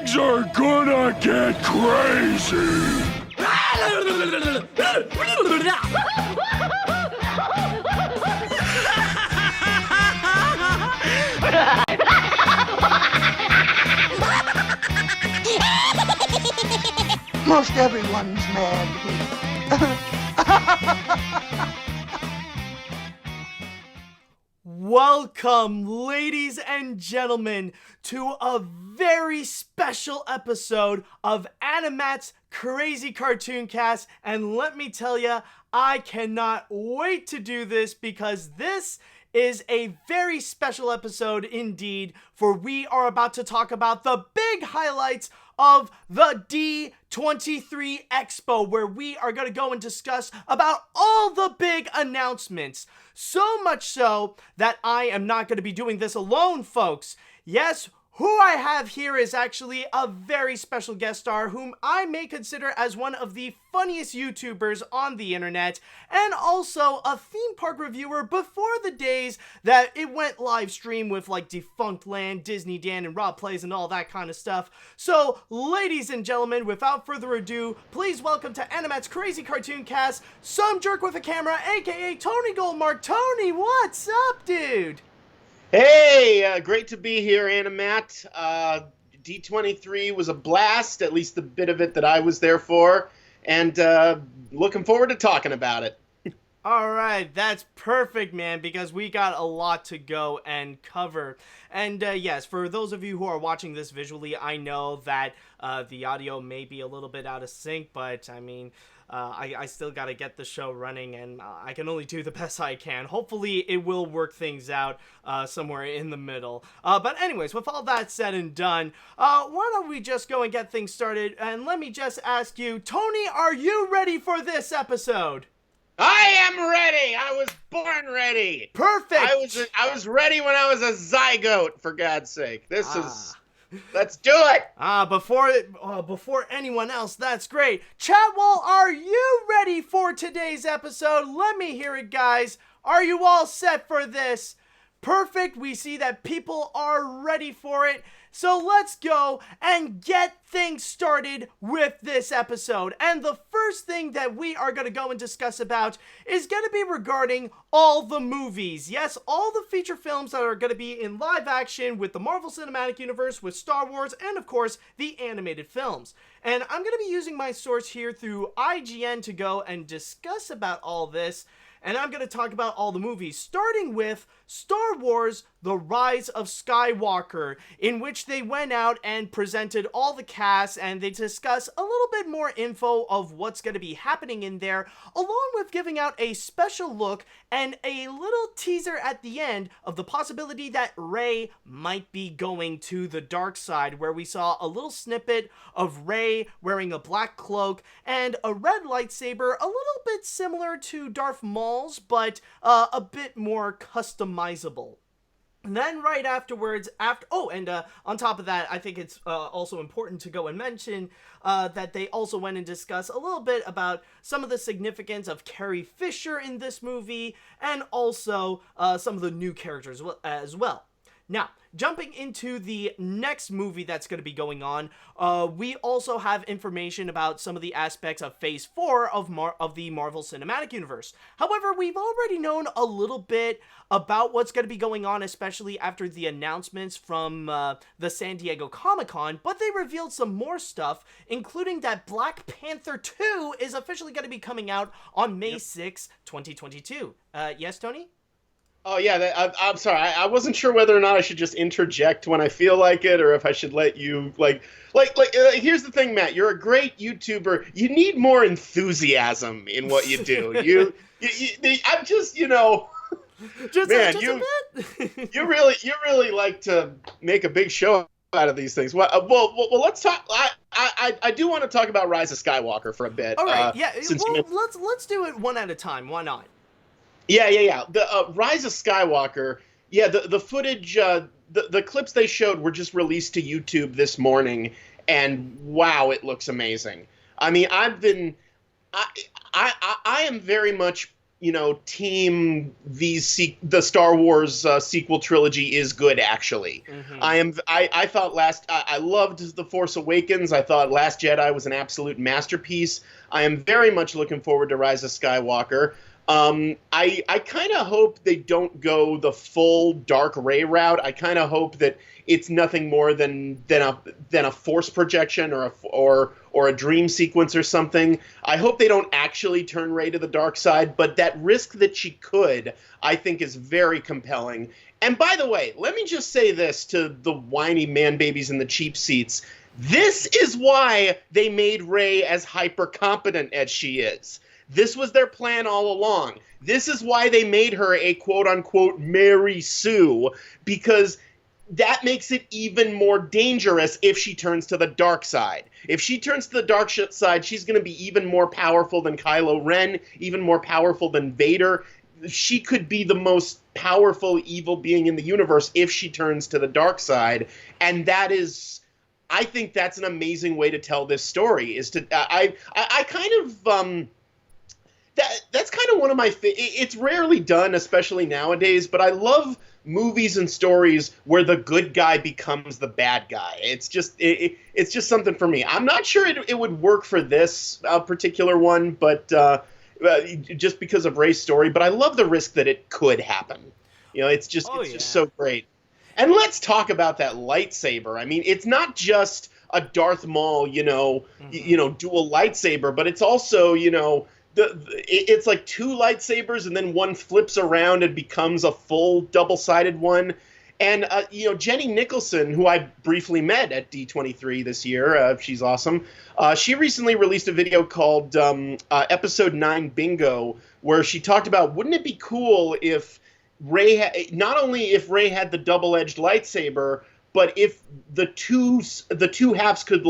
Things are gonna get crazy! Most everyone's mad here. Welcome, ladies and gentlemen, to a very special episode of AniMat's Crazy Cartoon Cast. And let me tell you, I cannot wait to do this because this is a very special episode indeed, for we are about to talk about the big highlights of the D23 Expo, where we are going to go and discuss about all the big announcements. So much so that I am not going to be doing this alone, folks. Yes, who I have here is actually a very special guest star whom I may consider as one of the funniest YouTubers on the internet, and also a theme park reviewer before the days that it went live stream with like Defunct Land, Disney Dan, and Rob Plays and all that kind of stuff. So, ladies and gentlemen, without further ado, please welcome to AniMat's Crazy Cartoon Cast, some jerk with a camera, aka Tony Goldmark. Tony, what's up, dude? Hey, great to be here, AniMat. D23 was a blast, at least the bit of it that I was there for, and looking forward to talking about it. Alright, that's perfect, man, because we got a lot to go and cover. And yes, for those of you who are watching this visually, I know that the audio may be a little bit out of sync, but I mean, I still gotta get the show running, and I can only do the best I can. Hopefully it will work things out somewhere in the middle. But anyways, with all that said and done, why don't we just go and get things started, and let me just ask you, Tony, are you ready for this episode? I am ready! I was born ready! Perfect! I was ready when I was a zygote, for God's sake. Let's do it! Before anyone else, that's great. Chat wall, are you ready for today's episode? Let me hear it, guys. Are you all set for this? Perfect. We see that people are ready for it. So let's go and get things started with this episode. And the first thing that we are going to go and discuss about is going to be regarding all the movies. Yes, all the feature films that are going to be in live action with the Marvel Cinematic Universe, with Star Wars, and of course, the animated films. And I'm going to be using my source here through IGN to go and discuss about all this. And I'm going to talk about all the movies, starting with Star Wars, The Rise of Skywalker, in which they went out and presented all the cast, and they discuss a little bit more info of what's going to be happening in there, along with giving out a special look and a little teaser at the end of the possibility that Rey might be going to the dark side, where we saw a little snippet of Rey wearing a black cloak and a red lightsaber, a little bit similar to Darth Maul's, but a bit more customizable. And then right afterwards, on top of that, I think it's also important to go and mention that they also went and discussed a little bit about some of the significance of Carrie Fisher in this movie, and also some of the new characters as well. Now, jumping into the next movie that's going to be going on, we also have information about some of the aspects of Phase 4 of the Marvel Cinematic Universe. However, we've already known a little bit about what's going to be going on, especially after the announcements from the San Diego Comic-Con, but they revealed some more stuff, including that Black Panther 2 is officially going to be coming out on May 6, 2022. Yes, Tony? Oh, yeah, I'm sorry. I wasn't sure whether or not I should just interject when I feel like it, or if I should let you, here's the thing, Matt. You're a great YouTuber. You need more enthusiasm in what you do. I'm just, man, you really like to make a big show out of these things. Well, let's talk. I do want to talk about Rise of Skywalker for a bit. All right, let's do it one at a time. Why not? Yeah. The Rise of Skywalker, the footage, the clips they showed were just released to YouTube this morning, and wow, it looks amazing. I mean, I am very much team the Star Wars sequel trilogy is good. Actually, I thought I loved The Force Awakens. I thought Last Jedi was an absolute masterpiece. I am very much looking forward to Rise of Skywalker. I kind of hope they don't go the full Dark Rey route. I kind of hope that it's nothing more than a force projection or a dream sequence or something. I hope they don't actually turn Rey to the dark side, but that risk that she could, I think, is very compelling. And by the way, let me just say this to the whiny man babies in the cheap seats. This is why they made Rey as hyper competent as she is. This was their plan all along. This is why they made her a quote-unquote Mary Sue, because that makes it even more dangerous if she turns to the dark side. If she turns to the dark side, she's going to be even more powerful than Kylo Ren, even more powerful than Vader. She could be the most powerful evil being in the universe if she turns to the dark side, and that is... I think that's an amazing way to tell this story. I kind of... That's kind of one of my... It's rarely done, especially nowadays, but I love movies and stories where the good guy becomes the bad guy. It's just it's just something for me. I'm not sure it would work for this particular one, but just because of Rey's story. But I love the risk that it could happen. It's just just so great. And let's talk about that lightsaber. I mean, it's not just a Darth Maul, dual lightsaber, but it's also, it's like two lightsabers and then one flips around and becomes a full double-sided one. And, Jenny Nicholson, who I briefly met at D23 this year, she's awesome. She recently released a video called Episode 9 Bingo, where she talked about, wouldn't it be cool if not only if Rey had the double-edged lightsaber, but if the two halves could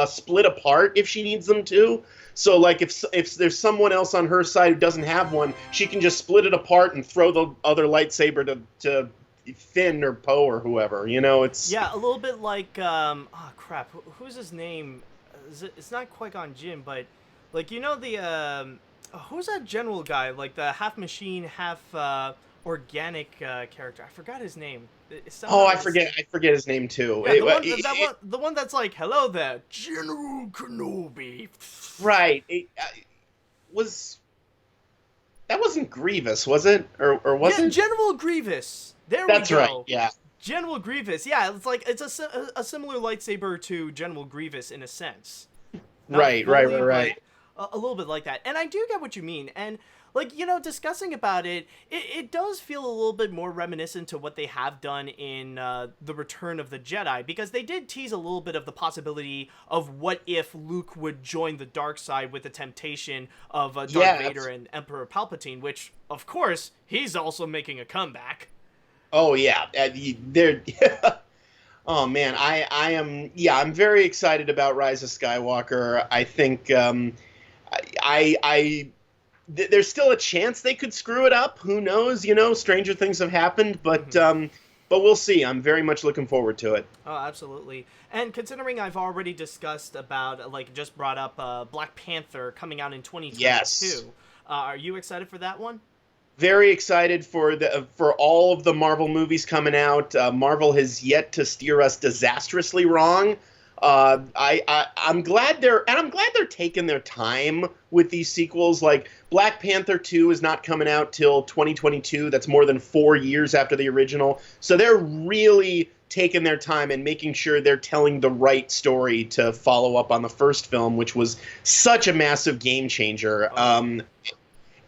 split apart if she needs them to. So if there's someone else on her side who doesn't have one, she can just split it apart and throw the other lightsaber to Finn or Poe or whoever. It's a little bit like who's his name? It's not Qui-Gon Jinn, but the who's that general guy? Like the half machine, half organic character. I forgot his name. I forget his name too. Yeah, the one that's like, hello there, General Kenobi. Right. That wasn't Grievous, was it? Or was it? General Grievous. That's we go. Right. Yeah. General Grievous. Yeah, it's a similar lightsaber to General Grievous in a sense. Right. A little bit like that. And I do get what you mean. And discussing about it does feel a little bit more reminiscent to what they have done in The Return of the Jedi, because they did tease a little bit of the possibility of what if Luke would join the dark side with the temptation of Darth Vader and Emperor Palpatine, which, of course, he's also making a comeback. Oh, yeah. Oh, man. I'm very excited about Rise of Skywalker. I think there's still a chance they could screw it up. Who knows? Stranger things have happened, but we'll see. I'm very much looking forward to it. Oh, absolutely. And considering I've already discussed about, just brought up Black Panther coming out in 2022. Yes. Are you excited for that one? Very excited for all of the Marvel movies coming out. Marvel has yet to steer us disastrously wrong. I'm glad they're taking their time with these sequels. Like Black Panther 2 is not coming out till 2022. That's more than 4 years after the original. So they're really taking their time and making sure they're telling the right story to follow up on the first film, which was such a massive game changer.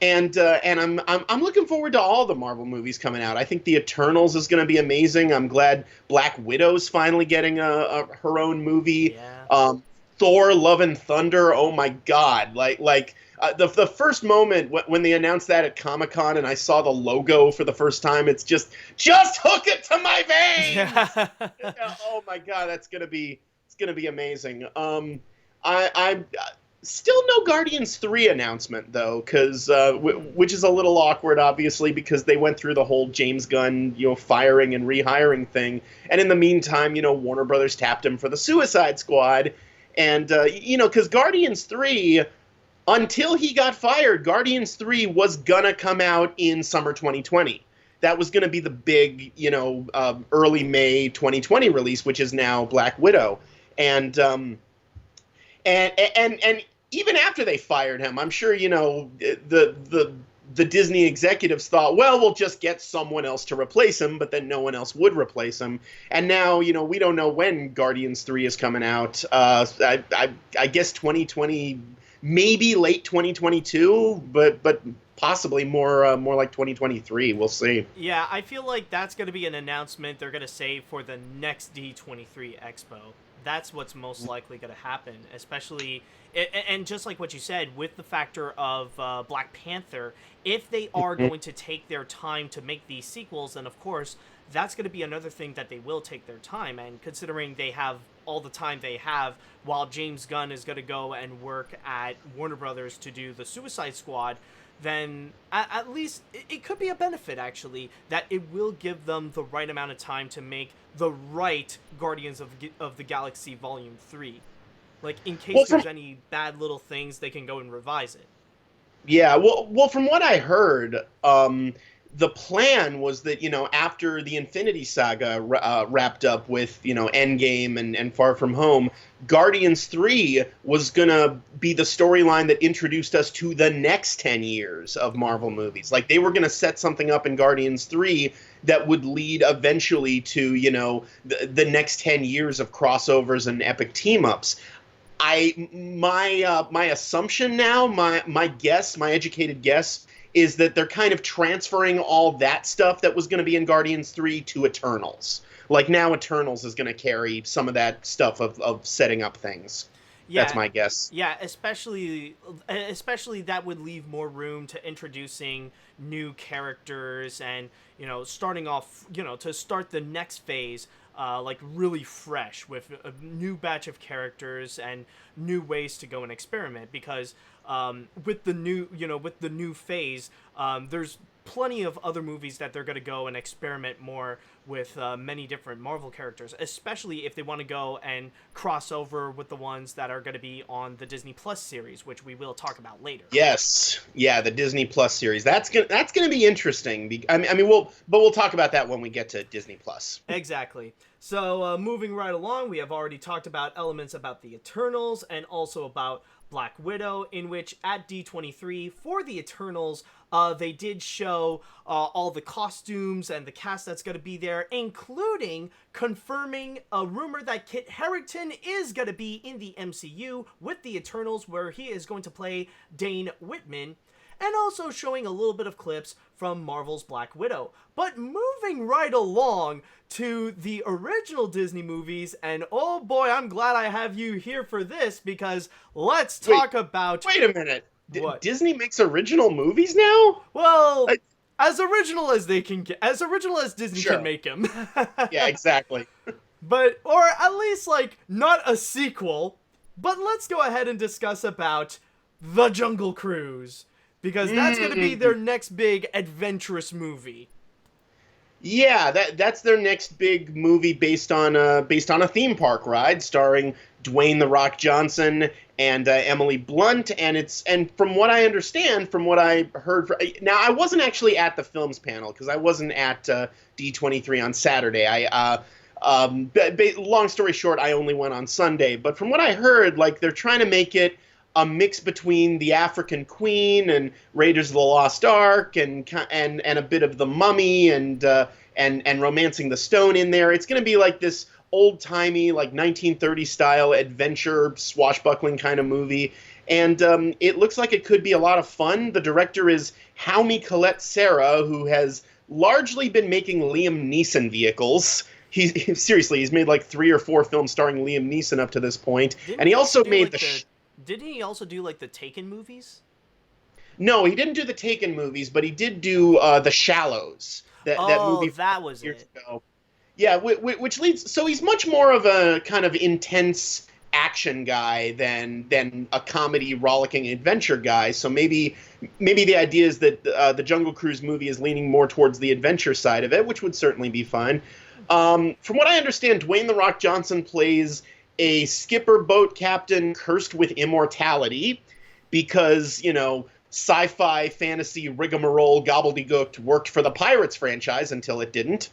And I'm looking forward to all the Marvel movies coming out. I think The Eternals is going to be amazing. I'm glad Black Widow's finally getting her own movie. Yeah. Thor: Love and Thunder. Oh my God! The first moment when they announced that at Comic-Con and I saw the logo for the first time, it's just hook it to my veins. Oh my God, it's gonna be amazing. I'm still no Guardians 3 announcement, though, because which is a little awkward, obviously, because they went through the whole James Gunn, firing and rehiring thing. And in the meantime, Warner Brothers tapped him for the Suicide Squad. And, because Guardians 3, until he got fired, Guardians 3 was gonna come out in summer 2020. That was gonna be the big, early May 2020 release, which is now Black Widow. And even after they fired him, I'm sure, the Disney executives thought, well, we'll just get someone else to replace him, but then no one else would replace him. And now, we don't know when Guardians 3 is coming out. I guess 2020, maybe late 2022, but possibly more like 2023. We'll see. Yeah, I feel like that's going to be an announcement they're going to save for the next D23 Expo. That's what's most likely going to happen, especially, and just like what you said, with the factor of Black Panther, if they are going to take their time to make these sequels, then of course, that's going to be another thing that they will take their time, and considering they have all the time they have, while James Gunn is going to go and work at Warner Brothers to do the Suicide Squad, then at least it could be a benefit, actually, that it will give them the right amount of time to make the right Guardians of the Galaxy Volume 3. Like, in case there's any bad little things, they can go and revise it. Yeah, well, from what I heard, the plan was that, after the Infinity Saga wrapped up with, Endgame and Far From Home, Guardians 3 was going to be the storyline that introduced us to the next 10 years of Marvel movies. Like, they were going to set something up in Guardians 3 that would lead eventually to, the next 10 years of crossovers and epic team-ups. My assumption now, my guess, my educated guess, is that they're kind of transferring all that stuff that was going to be in Guardians 3 to Eternals. Like, now Eternals is going to carry some of that stuff of setting up things. Yeah, that's my guess. Yeah, especially that would leave more room to introducing new characters and, starting off, to start the next phase like really fresh with a new batch of characters and new ways to go and experiment, because with the new phase, there's plenty of other movies that they're going to go and experiment more with many different Marvel characters, especially if they want to go and cross over with the ones that are going to be on the Disney Plus series, which we will talk about later. Yes, yeah, the Disney Plus series. That's gonna be interesting. We'll talk about that when we get to Disney Plus. Exactly. So moving right along, we have already talked about elements about the Eternals and also about Black Widow, in which at D23 for the Eternals, they did show all the costumes and the cast that's going to be there, including confirming a rumor that Kit Harington is going to be in the MCU with the Eternals, where he is going to play Dane Whitman, and also showing a little bit of clips from Marvel's Black Widow. But moving right along to the original Disney movies, and oh boy, I'm glad I have you here for this, because let's talk about... Wait a minute. What? Disney makes original movies now? Well, as original as they can get, as original as Disney can make them. Yeah, exactly. But, or at least, like, not a sequel. But let's go ahead and discuss about The Jungle Cruise, because that's going to be their next big adventurous movie. Yeah, that's their next big movie based on a theme park ride starring Dwayne "The Rock" Johnson and Emily Blunt, and from what I understand, from what I heard, now I wasn't actually at the films panel because I wasn't at D23 on Saturday. Long story short, I only went on Sunday. But from what I heard, like, they're trying to make it a mix between The African Queen and Raiders of the Lost Ark and a bit of The Mummy and Romancing the Stone in there. It's going to be like this old-timey, like 1930s style adventure, swashbuckling kind of movie. And it looks like it could be a lot of fun. The director is Jaume Collet-Serra, who has largely been making Liam Neeson vehicles. He's made like 3 or 4 films starring Liam Neeson up to this point. Didn't he also do like the Taken movies? No, he didn't do the Taken movies, but he did do The Shallows. That movie that was years it. Ago. Yeah, which leads. So he's much more of a kind of intense action guy than a comedy, rollicking adventure guy. So maybe the idea is that the Jungle Cruise movie is leaning more towards the adventure side of it, which would certainly be fun. From what I understand, Dwayne "The Rock" Johnson plays a skipper boat captain cursed with immortality because, sci-fi, fantasy, rigmarole, gobbledygook worked for the Pirates franchise until it didn't.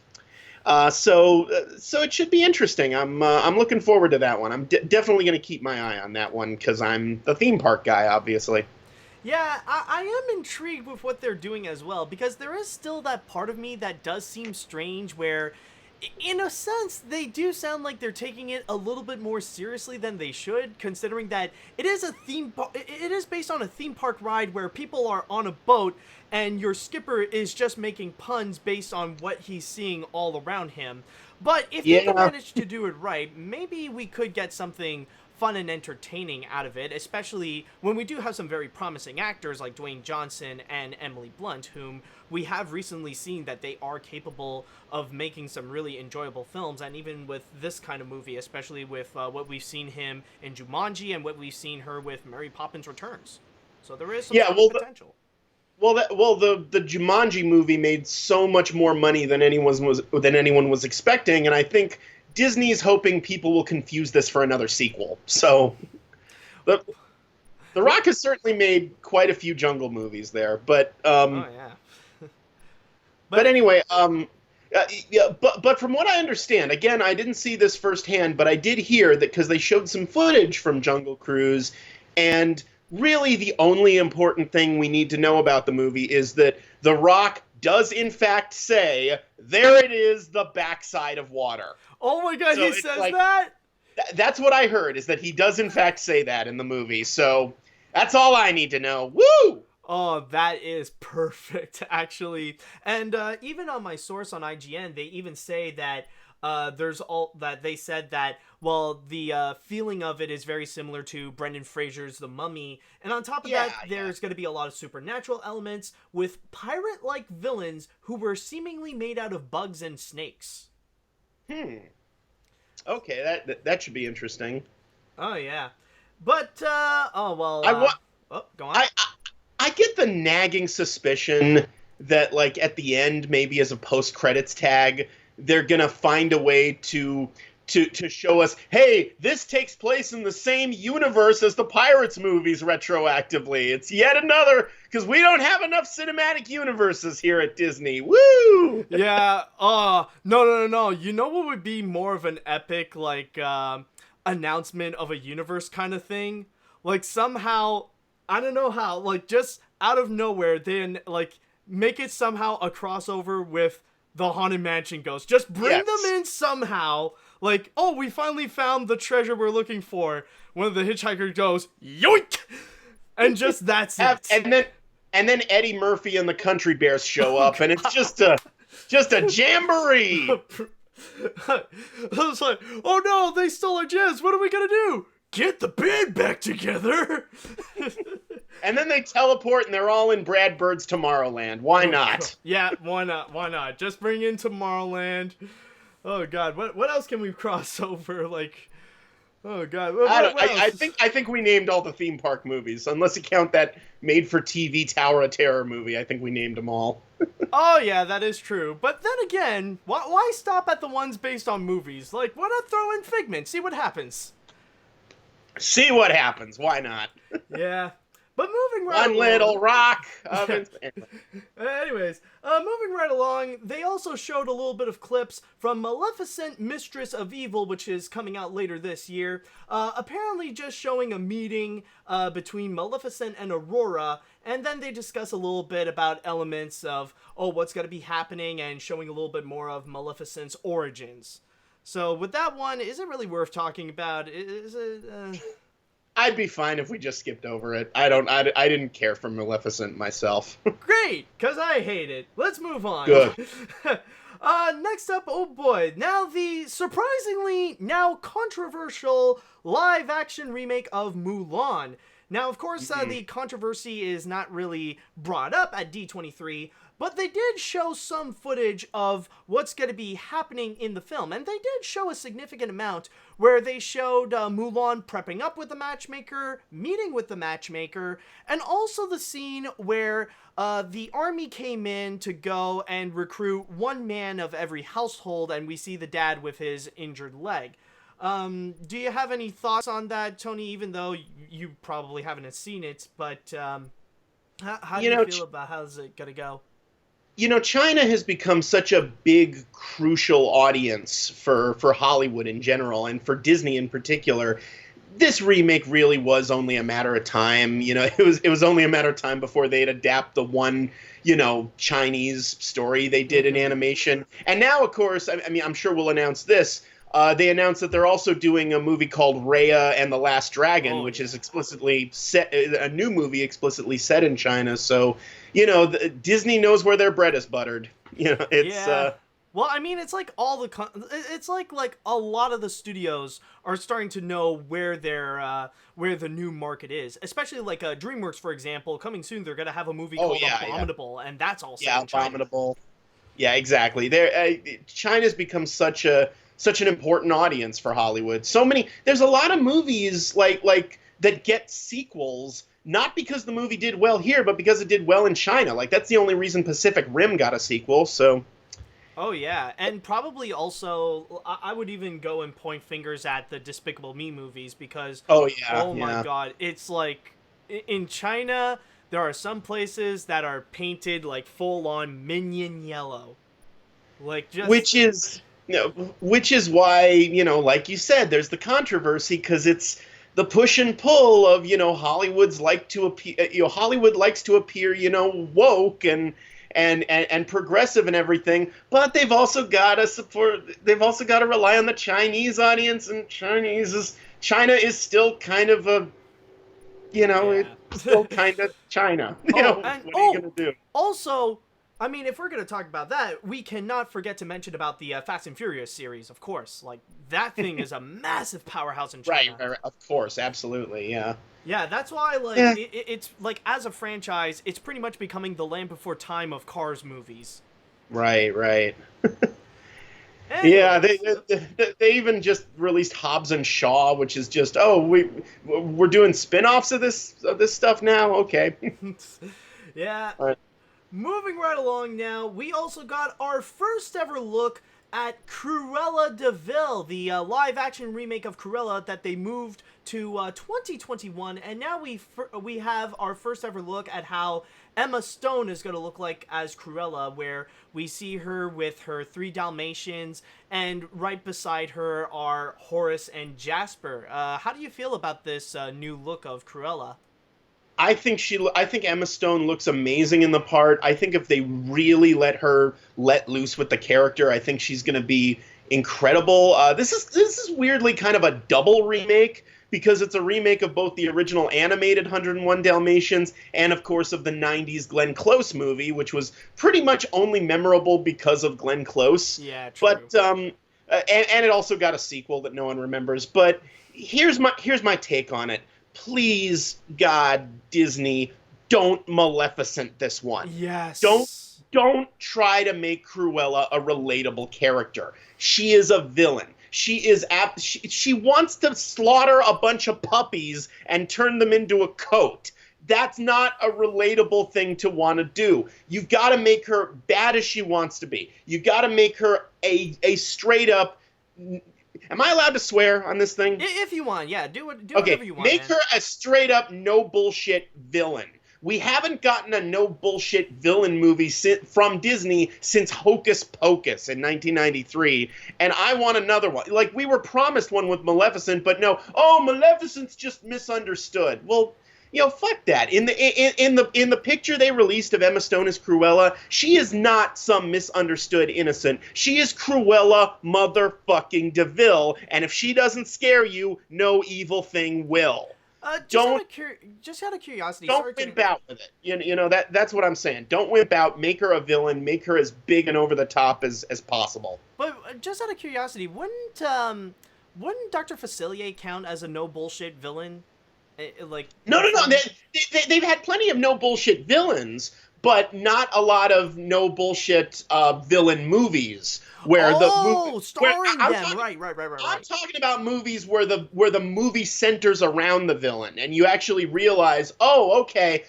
So it should be interesting. I'm looking forward to that one. I'm definitely going to keep my eye on that one because I'm the theme park guy, obviously. Yeah, I am intrigued with what they're doing as well, because there is still that part of me that does seem strange where, in a sense, they do sound like they're taking it a little bit more seriously than they should, considering that it is it is based on a theme park ride where people are on a boat and your skipper is just making puns based on what he's seeing all around him. But if you can manage to do it right, maybe we could get something fun and entertaining out of it, especially when we do have some very promising actors like Dwayne Johnson and Emily Blunt, whom we have recently seen that they are capable of making some really enjoyable films. And even with this kind of movie, especially with what we've seen him in Jumanji and what we've seen her with Mary Poppins Returns. So there is some potential. The Jumanji movie made so much more money than anyone was expecting, and I think Disney's hoping people will confuse this for another sequel. So, The Rock has certainly made quite a few jungle movies there, but but anyway, but from what I understand, again, I didn't see this firsthand, but I did hear that because they showed some footage from Jungle Cruise, and really the only important thing we need to know about the movie is that The Rock does in fact say, "There it is, the backside of water." Oh my god, so he says that? That's what I heard, is that he does in fact say that in the movie. So that's all I need to know. Woo! Oh, that is perfect, actually. And even on my source on IGN, they even say that they said that, well, the feeling of it is very similar to Brendan Fraser's The Mummy. And on top of that, there's going to be a lot of supernatural elements with pirate-like villains who were seemingly made out of bugs and snakes. Okay, that should be interesting. Oh, yeah. But, go on. I get the nagging suspicion that, like, at the end, maybe as a post-credits tag, they're gonna find a way to show us, hey, this takes place in the same universe as the Pirates movies retroactively. It's yet another, because we don't have enough cinematic universes here at Disney. Woo! Yeah, no. You know what would be more of an epic, like, announcement of a universe kind of thing? Like, somehow, I don't know how, like, just out of nowhere, then, like, make it somehow a crossover with the Haunted Mansion ghost. Just bring them in somehow. Like, oh, we finally found the treasure we're looking for. One of the hitchhikers goes, yoink! And just that's it. And then Eddie Murphy and the Country Bears show up, and it's just a jamboree. I was like, oh no, they stole our gems. What are we gonna do? Get the band back together. And then they teleport, and they're all in Brad Bird's Tomorrowland. Why not? Yeah, why not? Just bring in Tomorrowland. Oh god, what else can we cross over? Like, oh god, I think we named all the theme park movies, unless you count that made-for-TV Tower of Terror movie. I think we named them all. Oh yeah, that is true. But then again, why stop at the ones based on movies? Like, why not throw in Figment? See what happens. See what happens. Why not? Yeah. But moving right along... One little rock. Anyways, moving right along, they also showed a little bit of clips from Maleficent, Mistress of Evil, which is coming out later this year. Apparently just showing a meeting between Maleficent and Aurora, and then they discuss a little bit about elements of, what's going to be happening, and showing a little bit more of Maleficent's origins. So with that one, is it really worth talking about? Is it... I'd be fine if we just skipped over it. I didn't care for Maleficent myself. Great, because I hate it. Let's move on. Good. Next up, oh boy, now the surprisingly now controversial live-action remake of Mulan. Now, of course, the controversy is not really brought up at D23, but they did show some footage of what's going to be happening in the film. And they did show a significant amount where they showed Mulan prepping up with the matchmaker, meeting with the matchmaker, and also the scene where the army came in to go and recruit one man of every household, and we see the dad with his injured leg. Do you have any thoughts on that, Tony? Even though you probably haven't seen it, but how do you feel about how's it gonna go? China has become such a big, crucial audience for Hollywood in general, and for Disney in particular. This remake really was only a matter of time. It was only a matter of time before they'd adapt the one, Chinese story they did in animation. And now, of course, I mean, I'm sure we'll announce this. They announced that they're also doing a movie called Raya and the Last Dragon, which is explicitly set, a new movie explicitly set in China. So, Disney knows where their bread is buttered. Well, I mean, it's like it's like a lot of the studios are starting to know where where the new market is. Especially like DreamWorks, for example, coming soon. They're gonna have a movie called Abominable, and that's all set in China. Abominable. Yeah, exactly. China's become such an important audience for Hollywood. There's a lot of movies like that get sequels, not because the movie did well here, but because it did well in China. Like, that's the only reason Pacific Rim got a sequel, so. Oh, yeah. And probably also, I would even go and point fingers at the Despicable Me movies because, my God, it's like, in China, there are some places that are painted like full-on minion yellow. Like, just. Which is why, like you said, there's the controversy, because it's the push and pull of, Hollywood likes to appear, woke and progressive and everything, but they've also got to rely on the Chinese audience, and China is still kind of it's still kind of China. What are you going to do? Also, I mean, if we're going to talk about that, we cannot forget to mention about the Fast and Furious series, of course. Like, that thing is a massive powerhouse in China. Right, of course, absolutely, yeah. Yeah, that's why, it's, like, as a franchise, it's pretty much becoming the Land Before Time of Cars movies. Right. Yeah, they even just released Hobbs and Shaw, which is just, we're doing spin-offs of this stuff now? Okay. Yeah. All right. Moving right along now, we also got our first ever look at Cruella de Vil, the live-action remake of Cruella that they moved to 2021, and now we have our first ever look at how Emma Stone is going to look like as Cruella, where we see her with her 3 Dalmatians, and right beside her are Horace and Jasper. How do you feel about this new look of Cruella? I think Emma Stone looks amazing in the part. I think if they really let her let loose with the character, I think she's going to be incredible. This is weirdly kind of a double remake, because it's a remake of both the original animated 101 Dalmatians and, of course, of the 90s Glenn Close movie, which was pretty much only memorable because of Glenn Close. Yeah, true. But and it also got a sequel that no one remembers. But here's my take on it. Please, God, Disney, don't Maleficent this one. Yes. Don't try to make Cruella a relatable character. She is a villain. She wants to slaughter a bunch of puppies and turn them into a coat. That's not a relatable thing to want to do. You've got to make her bad as she wants to be. You've got to make her a straight up. Am I allowed to swear on this thing? If you want, yeah, do whatever you want. Make her a straight up no bullshit villain. We haven't gotten a no bullshit villain movie from Disney since Hocus Pocus in 1993, and I want another one. Like, we were promised one with Maleficent, but no. Oh, Maleficent's just misunderstood. Well, fuck that. In the picture they released of Emma Stone as Cruella, she is not some misunderstood innocent. She is Cruella motherfucking de Vil, and if she doesn't scare you, no evil thing will. Just out of curiosity, don't wimp out with it. That's what I'm saying. Don't wimp out. Make her a villain. Make her as big and over the top as possible. But just out of curiosity, wouldn't Dr. Facilier count as a no bullshit villain? No. They've had plenty of no bullshit villains, but not a lot of no bullshit villain movies where starring them. Right. I'm talking about movies where the movie centers around the villain, and you actually realize, oh, okay,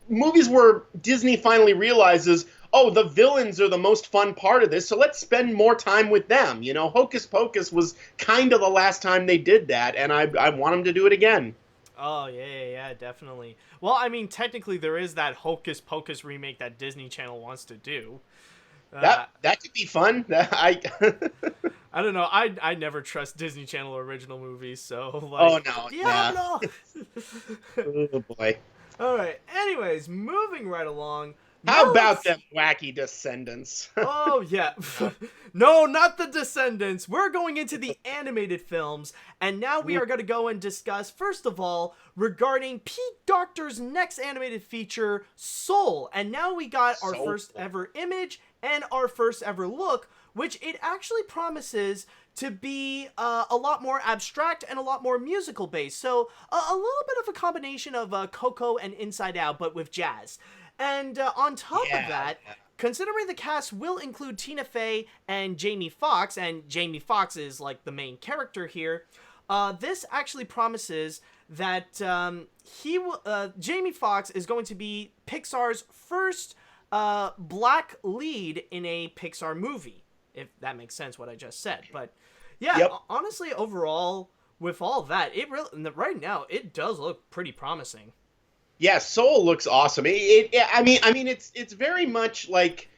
movies where Disney finally realizes, oh, the villains are the most fun part of this, so let's spend more time with them. You know, Hocus Pocus was kind of the last time they did that, and I want them to do it again. Oh, yeah, definitely. Well, I mean, technically there is that Hocus Pocus remake that Disney Channel wants to do. That could be fun. I don't know. I never trust Disney Channel original movies, so like. Oh no! Diablo! Oh boy! All right. Anyways, moving right along. How about them wacky descendants? Oh yeah. No, not the Descendants. We're going into the animated films, and now we are going to go and discuss, first of all, regarding Pete Docter's next animated feature, Soul. And now we got our first ever image and our first ever look, which it actually promises to be a lot more abstract and a lot more musical based. So a little bit of a combination of Coco and Inside Out, but with jazz. And on top of that, considering the cast will include Tina Fey and Jamie Foxx, and Jamie Foxx is like the main character here, this actually promises that Jamie Foxx is going to be Pixar's first black lead in a Pixar movie, if that makes sense what I just said. But yeah, honestly, overall, with all that, right now it does look pretty promising. Yeah, Soul looks awesome. I mean, it's very much like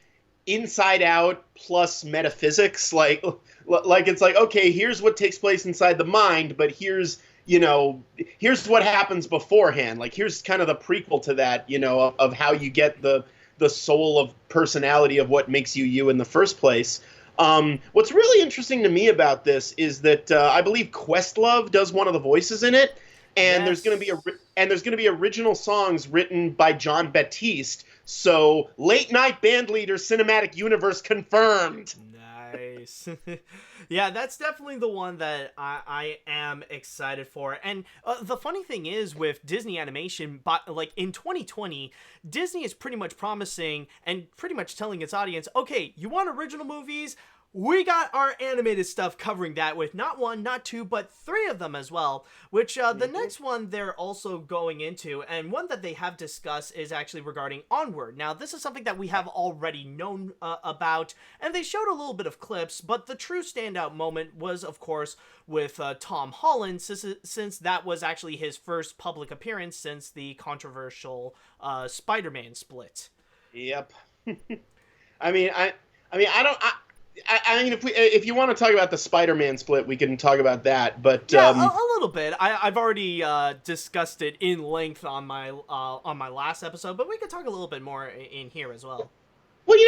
Inside Out plus metaphysics. Like it's like, okay, here's what takes place inside the mind, but here's what happens beforehand. Like here's kind of the prequel to that, of how you get the soul of personality of what makes you you in the first place. What's really interesting to me about this is that I believe Questlove does one of the voices in it. And there's going to be original songs written by John Batiste. So late night band leader cinematic universe confirmed. Nice. Yeah, that's definitely the one that I am excited for. And the funny thing is with Disney animation, like in 2020, Disney is pretty much promising and pretty much telling its audience, okay, you want original movies? We got our animated stuff covering that with not one, not two, but 3 of them as well, which the next one they're also going into, and one that they have discussed is actually regarding Onward. Now, this is something that we have already known about, and they showed a little bit of clips, but the true standout moment was, of course, with Tom Holland, since that was actually his first public appearance since the controversial Spider-Man split. Yep. I mean, if you want to talk about the Spider-Man split, we can talk about that. But yeah, a little bit. I've already discussed it in length on my last episode, but we could talk a little bit more in here as well. Well,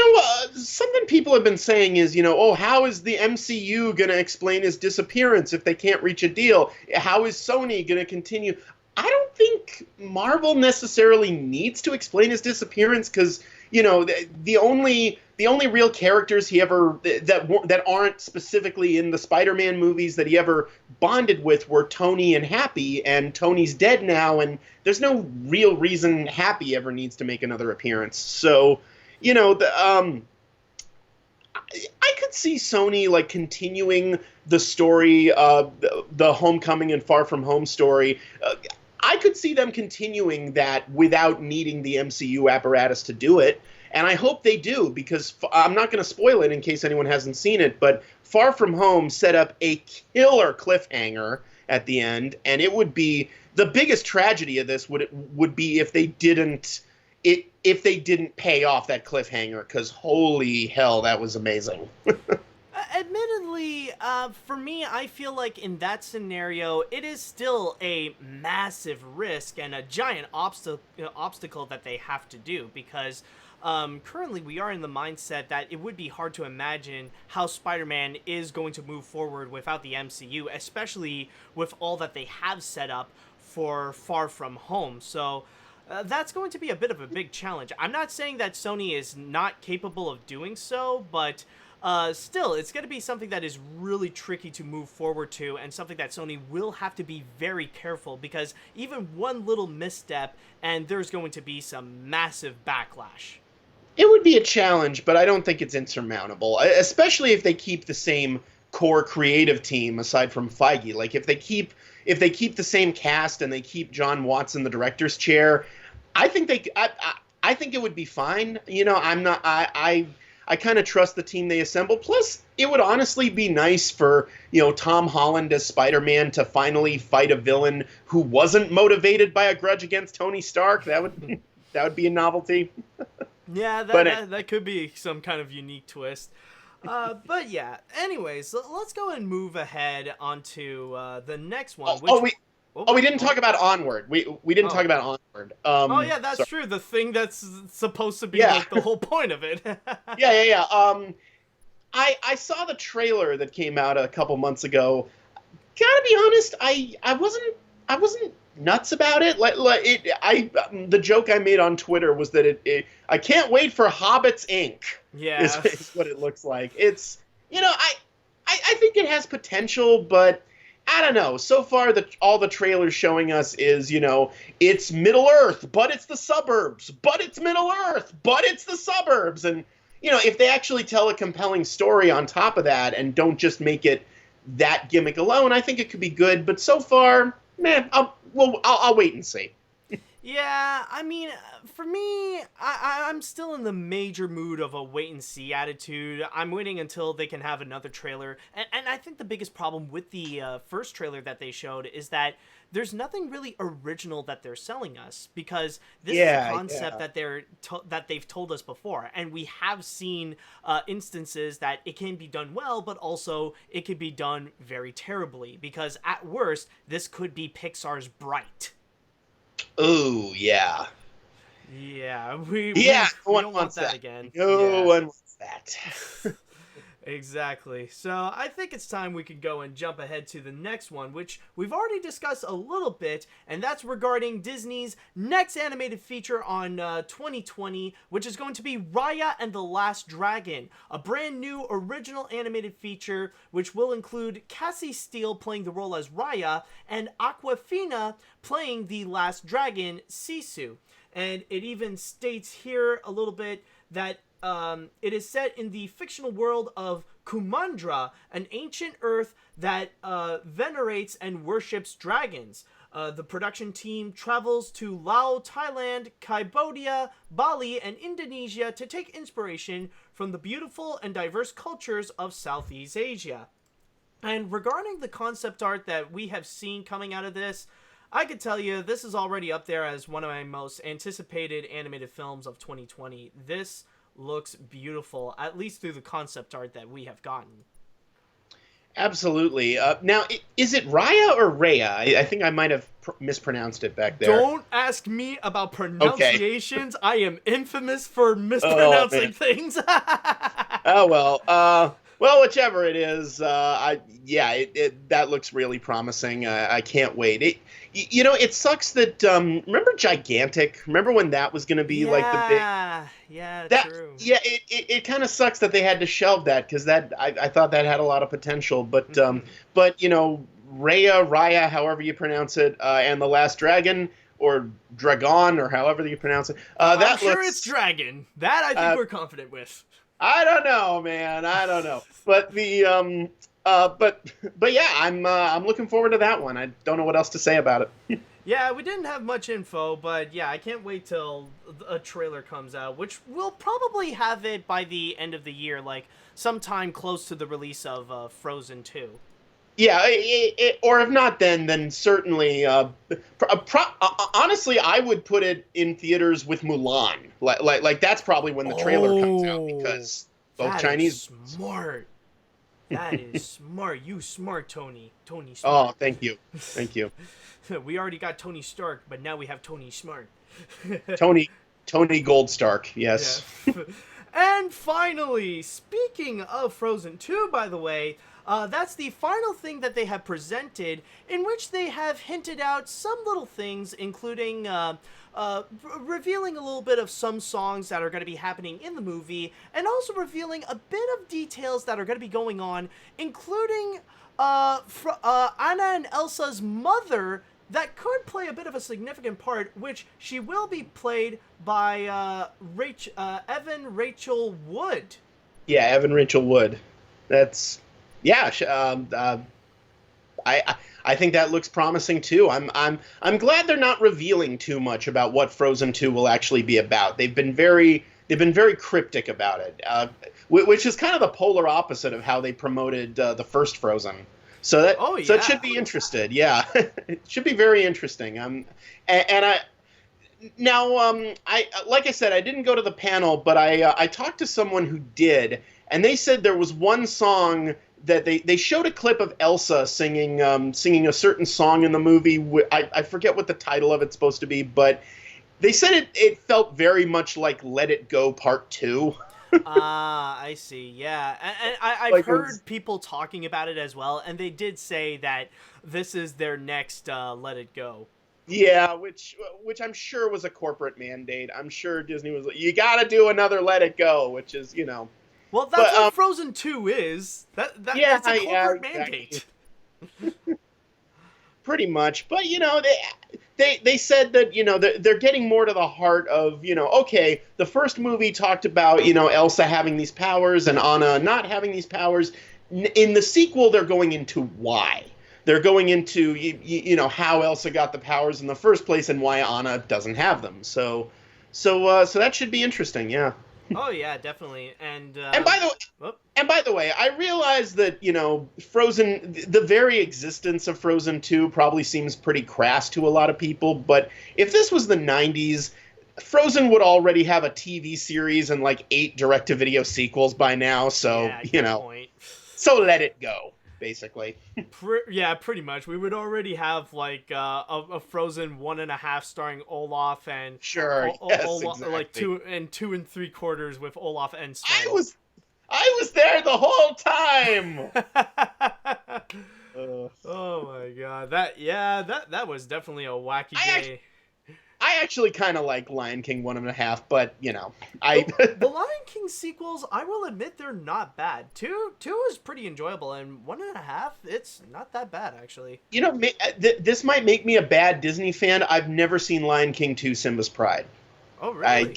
something people have been saying is, how is the MCU going to explain his disappearance if they can't reach a deal? How is Sony going to continue? I don't think Marvel necessarily needs to explain his disappearance because, the only real characters he ever that aren't specifically in the Spider-Man movies that he ever bonded with were Tony and Happy, and Tony's dead now, and there's no real reason Happy ever needs to make another appearance. So, I could see Sony like continuing the story, the Homecoming and Far From Home story. I could see them continuing that without needing the MCU apparatus to do it. And I hope they do, because I'm not going to spoil it in case anyone hasn't seen it, but Far From Home set up a killer cliffhanger at the end, and it would be the biggest tragedy of this would be if they didn't pay off that cliffhanger, because holy hell, that was amazing. Admittedly, for me, I feel like in that scenario, it is still a massive risk and a giant obstacle that they have to do, because currently we are in the mindset that it would be hard to imagine how Spider-Man is going to move forward without the MCU, especially with all that they have set up for Far From Home. So that's going to be a bit of a big challenge. I'm not saying that Sony is not capable of doing so, but still, it's going to be something that is really tricky to move forward to, and something that Sony will have to be very careful, because even one little misstep and there's going to be some massive backlash. It would be a challenge, but I don't think it's insurmountable, especially if they keep the same core creative team aside from Feige. Like if they keep the same cast and they keep John Watts in the director's chair, I think I think it would be fine. I'm not. I kind of trust the team they assemble. Plus, it would honestly be nice for Tom Holland as Spider-Man to finally fight a villain who wasn't motivated by a grudge against Tony Stark. That would be a novelty. Yeah, that could be some kind of unique twist. But yeah, anyways, let's go and move ahead onto the next one. We didn't talk about Onward. We didn't talk about Onward. Yeah, that's true. The thing that's supposed to be like the whole point of it. Yeah. I saw the trailer that came out a couple months ago. Gotta be honest, I wasn't nuts about it. The joke I made on Twitter was that I can't wait for Hobbits Inc. Yeah, is what it looks like. It's I think it has potential, but I don't know. So far, all the trailers showing us is it's Middle Earth, but it's the suburbs, but it's Middle Earth, but it's the suburbs, and if they actually tell a compelling story on top of that and don't just make it that gimmick alone, I think it could be good. But so far, man, I'll wait and see. Yeah, I mean, for me, I'm still in the major mood of a wait-and-see attitude. I'm waiting until they can have another trailer. And I think the biggest problem with the first trailer that they showed is that there's nothing really original that they're selling us, because this is a concept that they've told us before. And we have seen instances that it can be done well, but also it could be done very terribly, because at worst, this could be Pixar's Bright. Oh, yeah. Yeah, we don't want that again. No one wants that. Exactly. So I think it's time we can go and jump ahead to the next one, which we've already discussed a little bit, and that's regarding Disney's next animated feature on 2020, which is going to be Raya and the Last Dragon, a brand new original animated feature which will include Cassie Steele playing the role as Raya and Awkwafina playing the Last Dragon, Sisu. And it even states here a little bit that it is set in the fictional world of Kumandra, an ancient Earth that venerates and worships dragons. The production team travels to Laos, Thailand, Cambodia, Bali, and Indonesia to take inspiration from the beautiful and diverse cultures of Southeast Asia. And regarding the concept art that we have seen coming out of this, I could tell you this is already up there as one of my most anticipated animated films of 2020. This looks beautiful, at least through the concept art that we have gotten. Absolutely. Now, is it Raya or Raya? I think I might have mispronounced it back there. Don't ask me about pronunciations. Okay. I am infamous for mispronouncing things. Oh, well. Well, whichever it is, that looks really promising. I can't wait. It sucks that, remember Gigantic? Remember when that was going to be like the big... True. Yeah, it kind of sucks that they had to shelve that, because I thought that had a lot of potential. But, Raya, however you pronounce it, and The Last Dragon, or Dragon, or however you pronounce it. I'm sure it's Dragon. That I think we're confident with. I don't know, man. I don't know. But the but yeah, I'm looking forward to that one. I don't know what else to say about it. Yeah, we didn't have much info, but yeah, I can't wait till a trailer comes out, which we'll probably have it by the end of the year, like sometime close to the release of Frozen 2. Yeah, or if not then certainly. Honestly, I would put it in theaters with Mulan. Like that's probably when the trailer comes out, because both Chinese. Is smart. That is smart. You smart, Tony. Tony Smart. Oh, thank you. We already got Tony Stark, but now we have Tony Smart. Tony Goldstark. Yes. Yeah. And finally, speaking of Frozen 2, by the way. That's the final thing that they have presented, in which they have hinted out some little things, including revealing a little bit of some songs that are going to be happening in the movie, and also revealing a bit of details that are going to be going on, including Anna and Elsa's mother that could play a bit of a significant part, which she will be played by Evan Rachel Wood. Yeah, Evan Rachel Wood. That's... Yeah, I think that looks promising too. I'm glad they're not revealing too much about what Frozen 2 will actually be about. They've been very cryptic about it, which is kind of the polar opposite of how they promoted the first Frozen. So it should be interesting. Yeah, it should be very interesting. I like I said, I didn't go to the panel, but I talked to someone who did, and they said there was one song that they showed a clip of Elsa singing a certain song in the movie. I forget what the title of it's supposed to be, but they said it felt very much like Let It Go Part 2. I see. Yeah, and I've heard people talking about it as well, and they did say that this is their next Let It Go. Yeah, which I'm sure was a corporate mandate. I'm sure Disney was like, you got to do another Let It Go, which is, Well, that's what Frozen 2 is. That's a corporate mandate. Pretty much. But, they said that, they're getting more to the heart of, okay, the first movie talked about, Elsa having these powers and Anna not having these powers. In the sequel, they're going into why. They're going into, how Elsa got the powers in the first place and why Anna doesn't have them. So that should be interesting, yeah. Oh yeah, definitely. And by the way, I realize that Frozen, the very existence of Frozen 2 probably seems pretty crass to a lot of people. But if this was the 90s, Frozen would already have a TV series and like 8 direct-to-video sequels by now. So point. So let it go. Basically. Pretty much. We would already have like a Frozen 1.5 starring Olaf and exactly. like 2 3/4 with Olaf and Sven. I was there the whole time. Oh my god, that was definitely a wacky day. I actually kind of like Lion King 1.5, but the Lion King sequels, I will admit they're not bad. Two is pretty enjoyable, and 1.5, it's not that bad actually. This might make me a bad Disney fan. I've never seen Lion King 2: Simba's Pride. Oh really?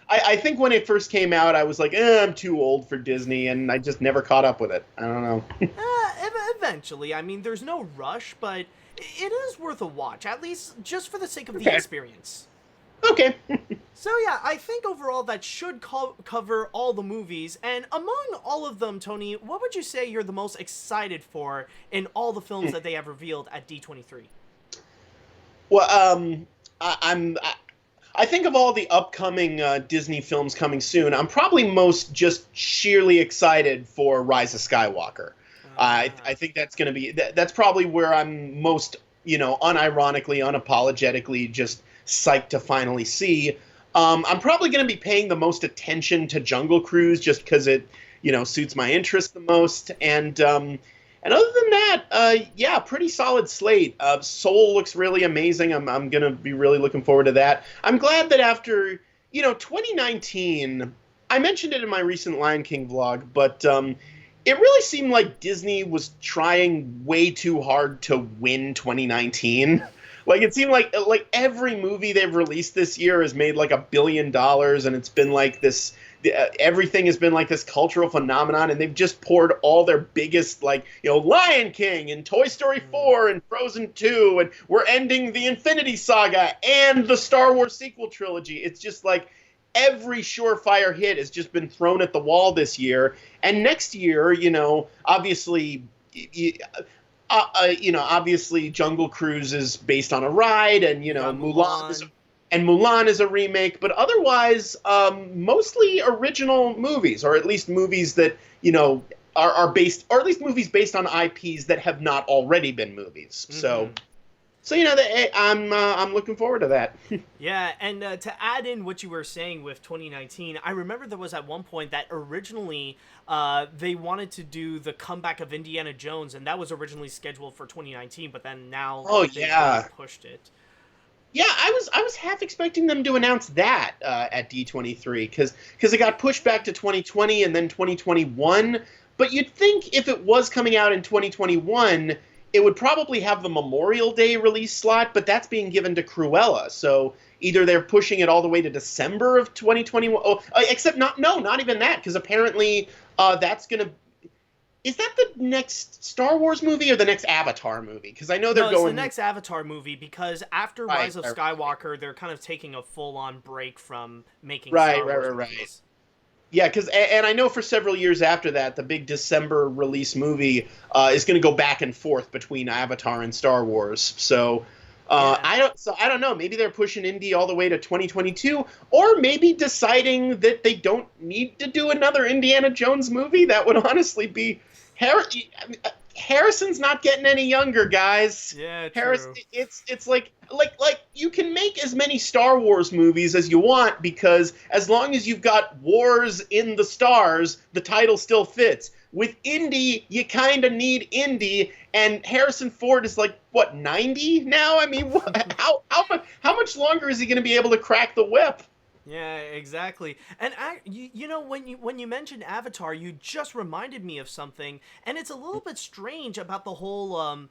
I think when it first came out, I was like, I'm too old for Disney, and I just never caught up with it. I don't know. Eventually, I mean, there's no rush, but it is worth a watch, at least just for the sake of the experience. Okay. So yeah, I think overall that should cover all the movies, and among all of them, Tony, what would you say you're the most excited for in all the films that they have revealed at D23? Well, I think of all the upcoming Disney films coming soon, I'm probably most just sheerly excited for Rise of Skywalker. I think that's going to be that's probably where I'm most, unironically, unapologetically just psyched to finally see. I'm probably going to be paying the most attention to Jungle Cruise just because it, suits my interest the most. And other than that, pretty solid slate. Soul looks really amazing. I'm going to be really looking forward to that. I'm glad that after, 2019, I mentioned it in my recent Lion King vlog, but it really seemed like Disney was trying way too hard to win 2019. Like, it seemed like every movie they've released this year has made like $1 billion, and it's been like this. Everything has been like this cultural phenomenon, and they've just poured all their biggest, Lion King and Toy Story 4 and Frozen 2, and we're ending the Infinity Saga and the Star Wars sequel trilogy. It's just like every surefire hit has just been thrown at the wall this year. And next year, obviously, obviously Jungle Cruise is based on a ride, and, Mulan is a remake, but otherwise, mostly original movies, or at least movies that, are based, or at least movies based on IPs that have not already been movies. Mm-hmm. So I'm looking forward to that. Yeah, and to add in what you were saying with 2019, I remember there was at one point that originally they wanted to do the comeback of Indiana Jones, and that was originally scheduled for 2019, but then now they pushed it. Yeah, I was half expecting them to announce that at D23 because it got pushed back to 2020 and then 2021. But you'd think if it was coming out in 2021, it would probably have the Memorial Day release slot, but that's being given to Cruella. So either they're pushing it all the way to December of 2021, not even that, because apparently that's going to Is that the next Star Wars movie or the next Avatar movie? Because I know they're It's going. the next Avatar movie because after Right, Rise of right. Skywalker, they're kind of taking a full-on break from making Right, Star Wars right. movies. Yeah, because and I know for several years after that, the big December release movie is going to go back and forth between Avatar and Star Wars. So Yeah. I don't know. Maybe they're pushing Indy all the way to 2022, or maybe deciding that they don't need to do another Indiana Jones movie. That would honestly be Harrison's not getting any younger, guys. Yeah, Harris, true. it's like you can make as many Star Wars movies as you want because as long as you've got wars in the stars, the title still fits. With Indy, you kind of need Indy, and Harrison Ford is like what 90 now. I mean, how much longer is he going to be able to crack the whip? Yeah, exactly. And you know, when you mentioned Avatar, you just reminded me of something, and it's a little bit strange about the whole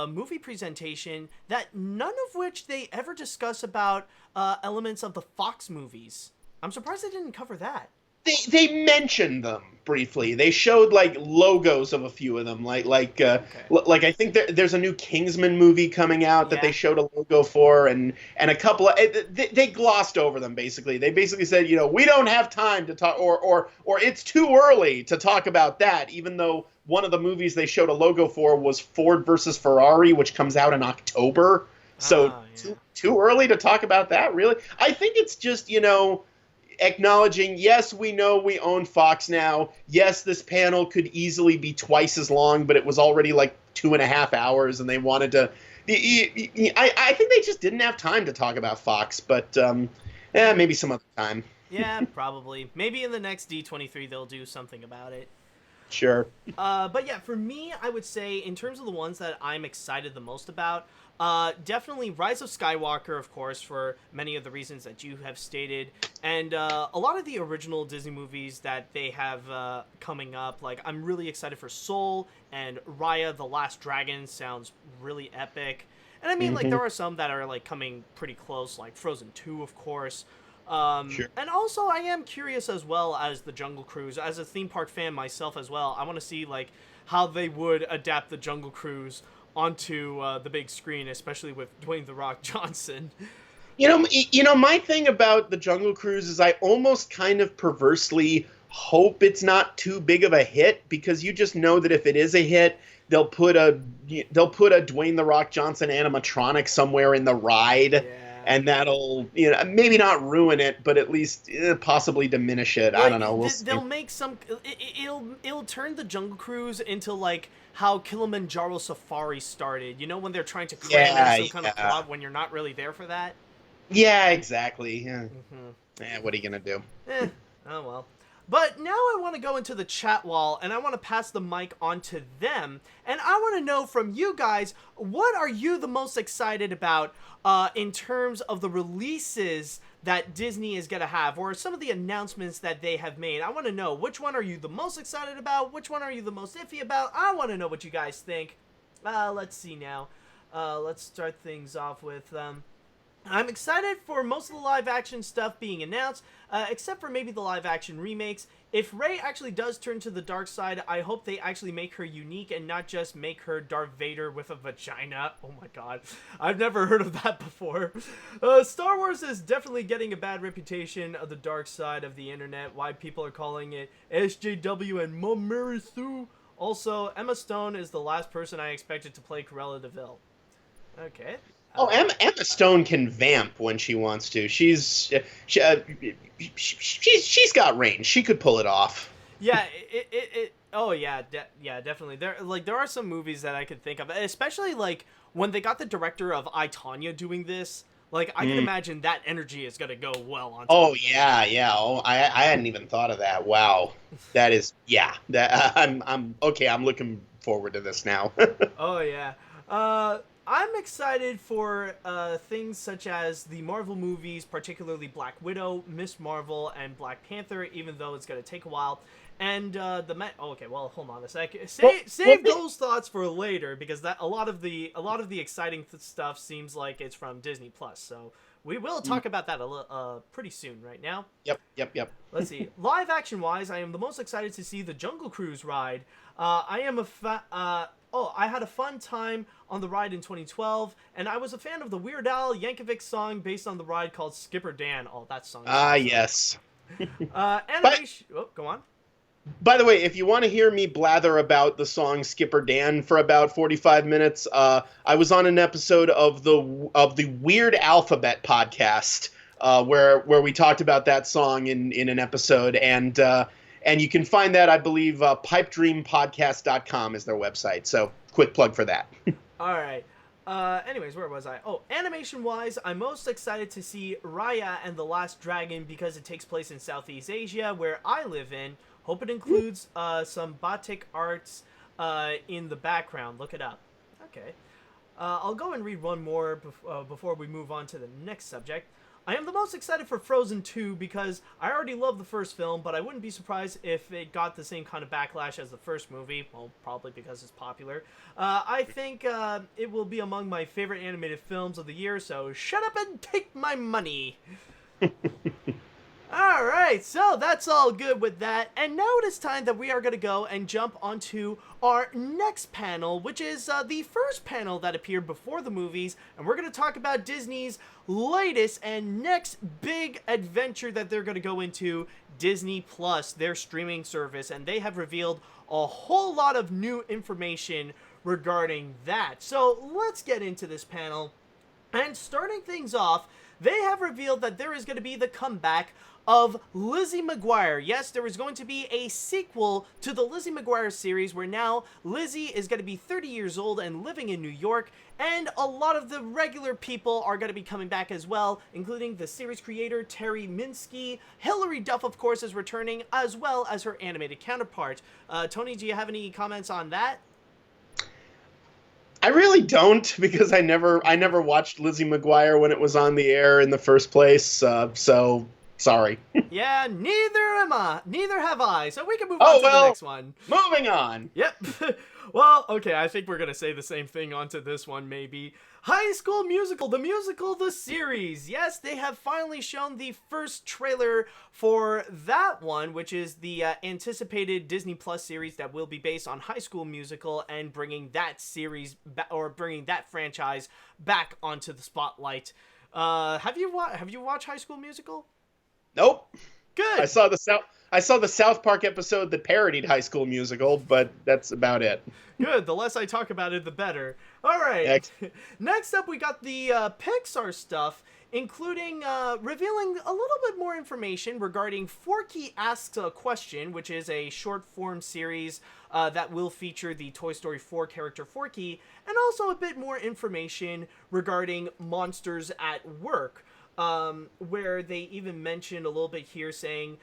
movie presentation that none of which they ever discuss about elements of the Fox movies. I'm surprised they didn't cover that. They mentioned them briefly. They showed like logos of a few of them, like I think there's a new Kingsman movie coming out that they showed a logo for, and a couple of they glossed over them basically. They basically said, we don't have time to talk, or it's too early to talk about that, even though one of the movies they showed a logo for was Ford versus Ferrari, which comes out in October. So too early to talk about that, really? I think it's just acknowledging, yes, we know we own Fox now. Yes, this panel could easily be twice as long, but it was already like 2.5 hours, and they wanted to. I think they just didn't have time to talk about Fox, but maybe some other time. Yeah, probably. Maybe in the next D23 they'll do something about it. Sure. But yeah, for me, I would say in terms of the ones that I'm excited the most about, definitely Rise of Skywalker, of course, for many of the reasons that you have stated, and a lot of the original Disney movies that they have coming up. Like, I'm really excited for Soul, and Raya the Last Dragon sounds really epic. And I mean, like, there are some that are, like, coming pretty close, like Frozen 2, of course. Sure. And also, I am curious as well as the Jungle Cruise. As a theme park fan myself as well, I want to see, like, how they would adapt the Jungle Cruise onto the big screen, especially with Dwayne "The Rock" Johnson. My thing about the Jungle Cruise is I almost kind of perversely hope it's not too big of a hit, because you just know that if it is a hit, they'll put a Dwayne "The Rock" Johnson animatronic somewhere in the ride. Yeah. And that'll, maybe not ruin it, but at least possibly diminish it. I don't know. We'll see. They'll make some. It'll turn the Jungle Cruise into like how Kilimanjaro Safari started. When they're trying to cram in some kind of plot when you're not really there for that. Yeah, exactly. Yeah. What are you gonna do? Oh well. But now I want to go into the chat wall, and I want to pass the mic on to them, and I want to know from you guys, what are you the most excited about in terms of the releases that Disney is going to have, or some of the announcements that they have made? I want to know, which one are you the most excited about? Which one are you the most iffy about? I want to know what you guys think. Let's see now. Let's start things off with... I'm excited for most of the live-action stuff being announced, except for maybe the live-action remakes. If Rey actually does turn to the dark side, I hope they actually make her unique and not just make her Darth Vader with a vagina. Oh my god, I've never heard of that before. Star Wars is definitely getting a bad reputation of the dark side of the internet, why people are calling it SJW and Mom Mary Sue. Also, Emma Stone is the last person I expected to play Cruella de Vil. Okay. Emma Stone can vamp when she wants to. She's got range. She could pull it off. Yeah, yeah, definitely. There are some movies that I could think of, especially like when they got the director of I, Tonya doing this. Like, I can imagine that energy is gonna go well on. Yeah. Oh, I hadn't even thought of that. Wow, that is I'm okay. I'm looking forward to this now. Oh yeah. I'm excited for things such as the Marvel movies, particularly Black Widow, Miss Marvel, and Black Panther, even though it's going to take a while. And okay, well, hold on a sec. Save those thoughts for later, because a lot of the exciting stuff seems like it's from Disney Plus. So We will talk about that pretty soon. Right now. Yep. Let's see. Live action wise, I am the most excited to see the Jungle Cruise ride. I had a fun time on the ride in 2012, and I was a fan of the Weird Al Yankovic song based on the ride called Skipper Dan. Oh, that song. Yes. Animation. Go on. By the way, if you want to hear me blather about the song Skipper Dan for about 45 minutes, I was on an episode of the Weird Alphabet podcast where we talked about that song in an episode, and you can find that, I believe, pipedreampodcast.com is their website. So quick plug for that. All right. Anyways, where was I? Oh, animation-wise, I'm most excited to see Raya and the Last Dragon because it takes place in Southeast Asia, where I live in. Hope it includes some batik arts in the background. Look it up. Okay. I'll go and read one more before we move on to the next subject. I am the most excited for Frozen 2 because I already love the first film, but I wouldn't be surprised if it got the same kind of backlash as the first movie. Well, probably because it's popular. I think it will be among my favorite animated films of the year, so shut up and take my money. Alright, so that's all good with that, and now it is time that we are going to go and jump onto our next panel, which is the first panel that appeared before the movies, and we're going to talk about Disney's latest and next big adventure that they're going to go into, Disney Plus, their streaming service, and they have revealed a whole lot of new information regarding that. So let's get into this panel, and starting things off, they have revealed that there is going to be the comeback of Lizzie McGuire. Yes, there is going to be a sequel to the Lizzie McGuire series where now Lizzie is going to be 30 years old and living in New York, and a lot of the regular people are going to be coming back as well, including the series creator Terry Minsky. Hilary Duff, of course, is returning, as well as her animated counterpart. Tony, do you have any comments on that? I really don't, because I never watched Lizzie McGuire when it was on the air in the first place, so sorry. Yeah, neither have I, so we can move on to the next one. Moving on. Yep. Well, okay, I think we're gonna say the same thing onto this one, maybe. High School Musical, the series. Yes, they have finally shown the first trailer for that one, which is the anticipated Disney Plus series that will be based on High School Musical and bringing that series, bringing that franchise back onto the spotlight. Have you watched High School Musical? Nope. Good. I saw the South Park episode that parodied High School Musical, but that's about it. Good. The less I talk about it, the better. All right. Next up, we got the Pixar stuff, including revealing a little bit more information regarding Forky Asks a Question, which is a short-form series that will feature the Toy Story 4 character Forky, and also a bit more information regarding Monsters at Work. Where they even mentioned a little bit here saying,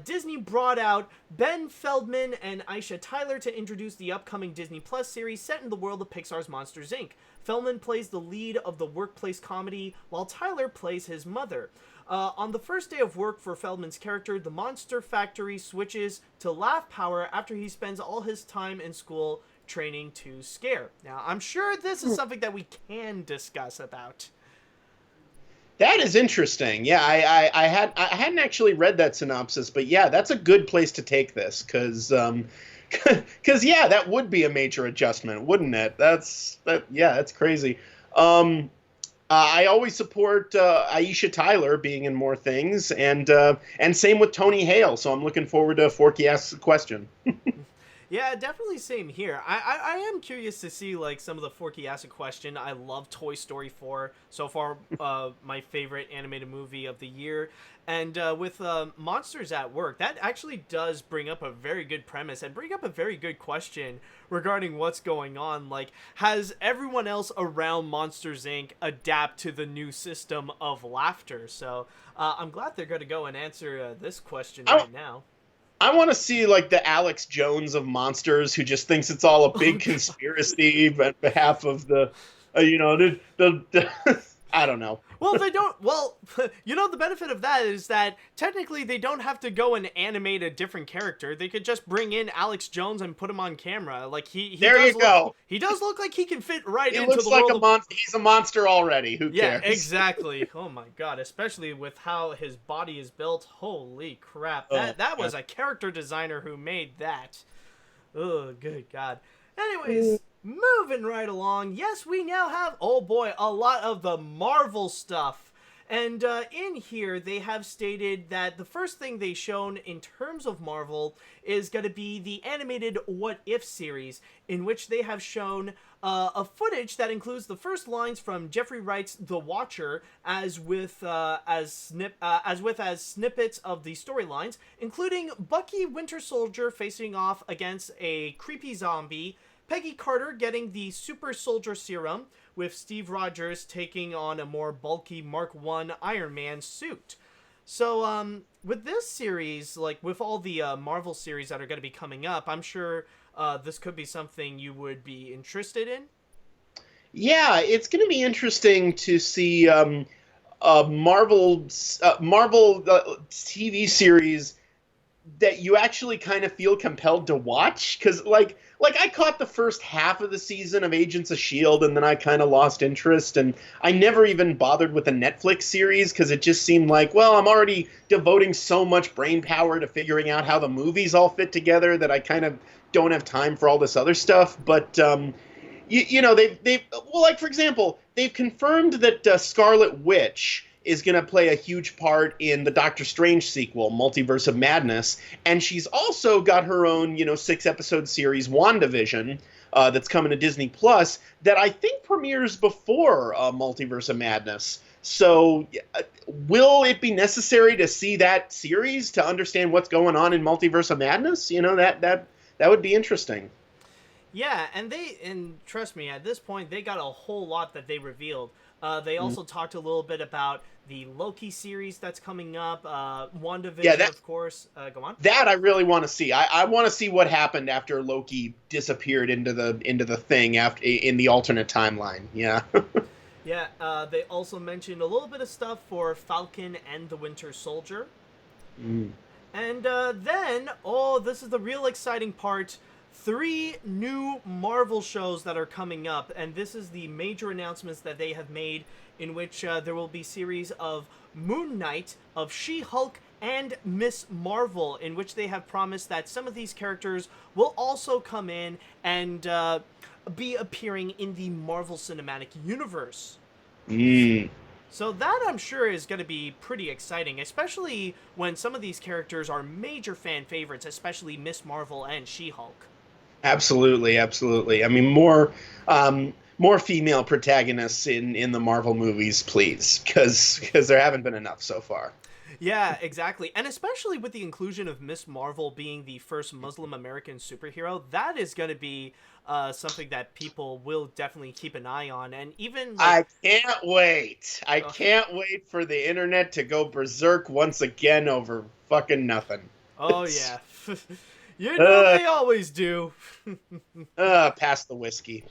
Disney brought out Ben Feldman and Aisha Tyler to introduce the upcoming Disney Plus series set in the world of Pixar's Monsters, Inc. Feldman plays the lead of the workplace comedy, while Tyler plays his mother. On the first day of work for Feldman's character, the Monster Factory switches to laugh power after he spends all his time in school training to scare. Now, I'm sure this is something that we can discuss about. That is interesting. Yeah, I hadn't actually read that synopsis, but yeah, that's a good place to take this, because yeah, that would be a major adjustment, wouldn't it? That's crazy. I always support Aisha Tyler being in more things, and same with Tony Hale. So I'm looking forward to Forky Asks a Question. Yeah, definitely same here. I am curious to see, like, some of the Forky Asks a Question. I love Toy Story 4. So far, my favorite animated movie of the year. And with Monsters at Work, that actually does bring up a very good premise and bring up a very good question regarding what's going on. Like, has everyone else around Monsters, Inc. adapt to the new system of laughter? So I'm glad they're going to go and answer this question right now. I want to see, like, the Alex Jones of Monsters, who just thinks it's all a big conspiracy on behalf of the I don't know. Well, they don't. Well, the benefit of that is that technically they don't have to go and animate a different character. They could just bring in Alex Jones and put him on camera. Like he go. He does look like he can fit right He into looks the like world a monster. He's a monster already. Who cares? Yeah, exactly. Oh my god, especially with how his body is built. Holy crap. That was a character designer who made that. Oh, good god. Anyways, moving right along. Yes, we now have, oh boy, a lot of the Marvel stuff. And in here, they have stated that the first thing they've shown in terms of Marvel is going to be the animated What If series, in which they have shown a footage that includes the first lines from Jeffrey Wright's The Watcher, as snippets of the storylines, including Bucky Winter Soldier facing off against a creepy zombie, Peggy Carter getting the Super Soldier Serum, with Steve Rogers taking on a more bulky Mark I Iron Man suit. So, with this series, like with all the Marvel series that are going to be coming up, I'm sure this could be something you would be interested in. Yeah, it's going to be interesting to see Marvel TV series that you actually kind of feel compelled to watch, because like I caught the first half of the season of Agents of S.H.I.E.L.D. and then I kind of lost interest, and I never even bothered with the Netflix series because it just seemed like, well, I'm already devoting so much brain power to figuring out how the movies all fit together that I kind of don't have time for all this other stuff. But they've like, for example, they've confirmed that Scarlet Witch is going to play a huge part in the Doctor Strange sequel, Multiverse of Madness. And she's also got her own, 6-episode series, WandaVision, that's coming to Disney Plus, that I think premieres before Multiverse of Madness. So will it be necessary to see that series to understand what's going on in Multiverse of Madness? That would be interesting. Yeah, and trust me, at this point, they got a whole lot that they revealed. They also talked a little bit about the Loki series that's coming up, WandaVision, of course. Go on. That I really want to see. I want to see what happened after Loki disappeared into the thing in the alternate timeline. Yeah. Yeah. They also mentioned a little bit of stuff for Falcon and the Winter Soldier. And then, this is the real exciting part. 3 new Marvel shows that are coming up, and this is the major announcements that they have made, in which there will be series of Moon Knight, of She-Hulk, and Miss Marvel, in which they have promised that some of these characters will also come in and be appearing in the Marvel Cinematic Universe. So that, I'm sure, is going to be pretty exciting, especially when some of these characters are major fan favorites, especially Miss Marvel and She-Hulk. Absolutely. I mean, more female protagonists in the Marvel movies, please, because there haven't been enough so far. Yeah, exactly. And especially with the inclusion of Miss Marvel being the first Muslim American superhero, that is going to be something that people will definitely keep an eye on. And even I can't wait. I can't wait for the internet to go berserk once again over fucking nothing. Oh, yeah. You know they always do. Pass the whiskey.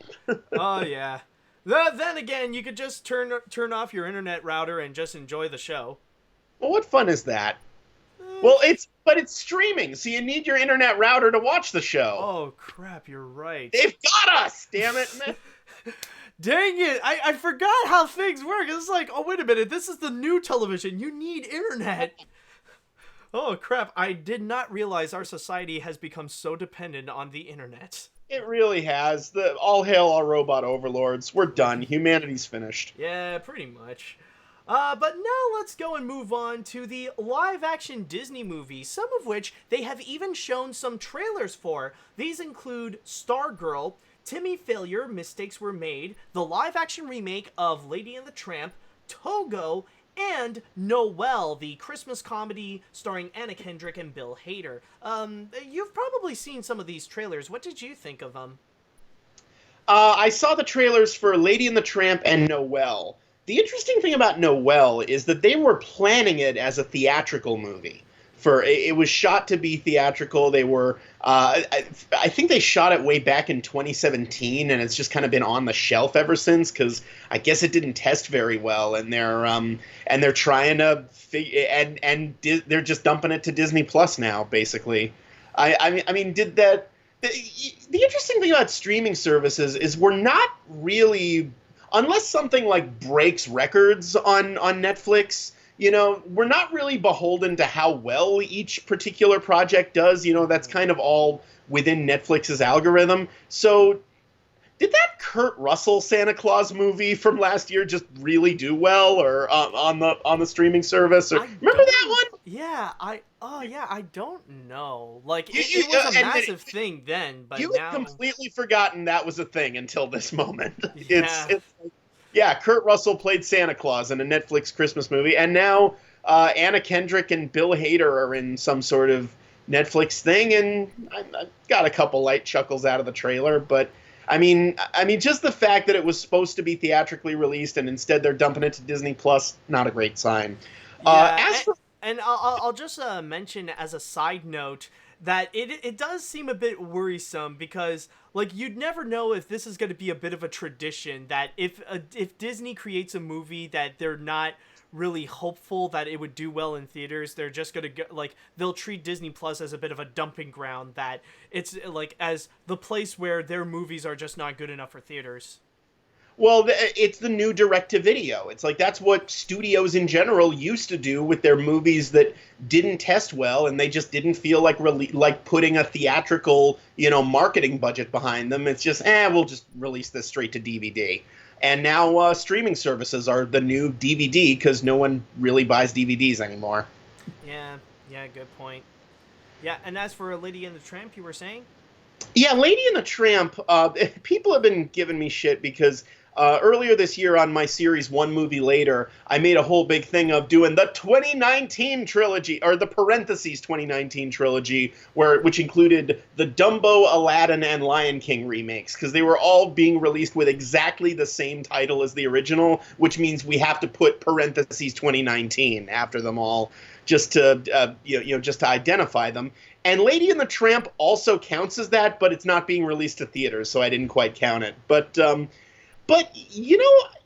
Oh, yeah. Then again, you could just turn off your internet router and just enjoy the show. Well, what fun is that? Well, it's streaming, so you need your internet router to watch the show. Oh, crap, you're right. They've got us, damn it. Dang it, I forgot how things work. It's like, oh, wait a minute, this is the new television. You need internet. Oh, crap. I did not realize our society has become so dependent on the internet. It really has. All hail our robot overlords. We're done. Humanity's finished. Yeah, pretty much. But now let's go and move on to the live-action Disney movies, some of which they have even shown some trailers for. These include Stargirl, Timmy Failure, Mistakes Were Made, the live-action remake of Lady and the Tramp, Togo, and Noelle, the Christmas comedy starring Anna Kendrick and Bill Hader. You've probably seen some of these trailers. What did you think of them? I saw the trailers for Lady and the Tramp and Noelle. The interesting thing about Noelle is that they were planning it as a theatrical movie It was shot to be theatrical. They were, I think they shot it way back in 2017, and it's just kind of been on the shelf ever since because I guess it didn't test very well, and they're trying to they're just dumping it to Disney Plus now, basically. I mean, did that? The interesting thing about streaming services is we're not really, unless something like breaks records on Netflix. We're not really beholden to how well each particular project does. That's kind of all within Netflix's algorithm. So did that Kurt Russell Santa Claus movie from last year just really do well, or on the streaming service? Or remember that one? Yeah, I don't know. Like it was a massive thing then, but you now had completely forgotten that was a thing until this moment. Yeah. Yeah, Kurt Russell played Santa Claus in a Netflix Christmas movie, and now Anna Kendrick and Bill Hader are in some sort of Netflix thing, and I got a couple light chuckles out of the trailer, but I mean, just the fact that it was supposed to be theatrically released and instead they're dumping it to Disney Plus, not a great sign. Yeah, I'll just mention as a side note that it does seem a bit worrisome because, like, you'd never know if this is going to be a bit of a tradition that if Disney creates a movie that they're not really hopeful that it would do well in theaters, they're just going to go, like, they'll treat Disney Plus as a bit of a dumping ground, that it's like as the place where their movies are just not good enough for theaters. Well, it's the new direct-to-video. It's like that's what studios in general used to do with their movies that didn't test well, and they just didn't feel like putting a theatrical, marketing budget behind them. It's just, we'll just release this straight to DVD. And now streaming services are the new DVD because no one really buys DVDs anymore. Yeah, good point. Yeah, and as for Lady and the Tramp, you were saying? Yeah, Lady and the Tramp, people have been giving me shit because earlier this year on my series One Movie Later, I made a whole big thing of doing the 2019 trilogy, or the parentheses 2019 trilogy, which included the Dumbo, Aladdin, and Lion King remakes, because they were all being released with exactly the same title as the original, which means we have to put parentheses 2019 after them all, just to just to identify them. And Lady and the Tramp also counts as that, but it's not being released to theaters, so I didn't quite count it. But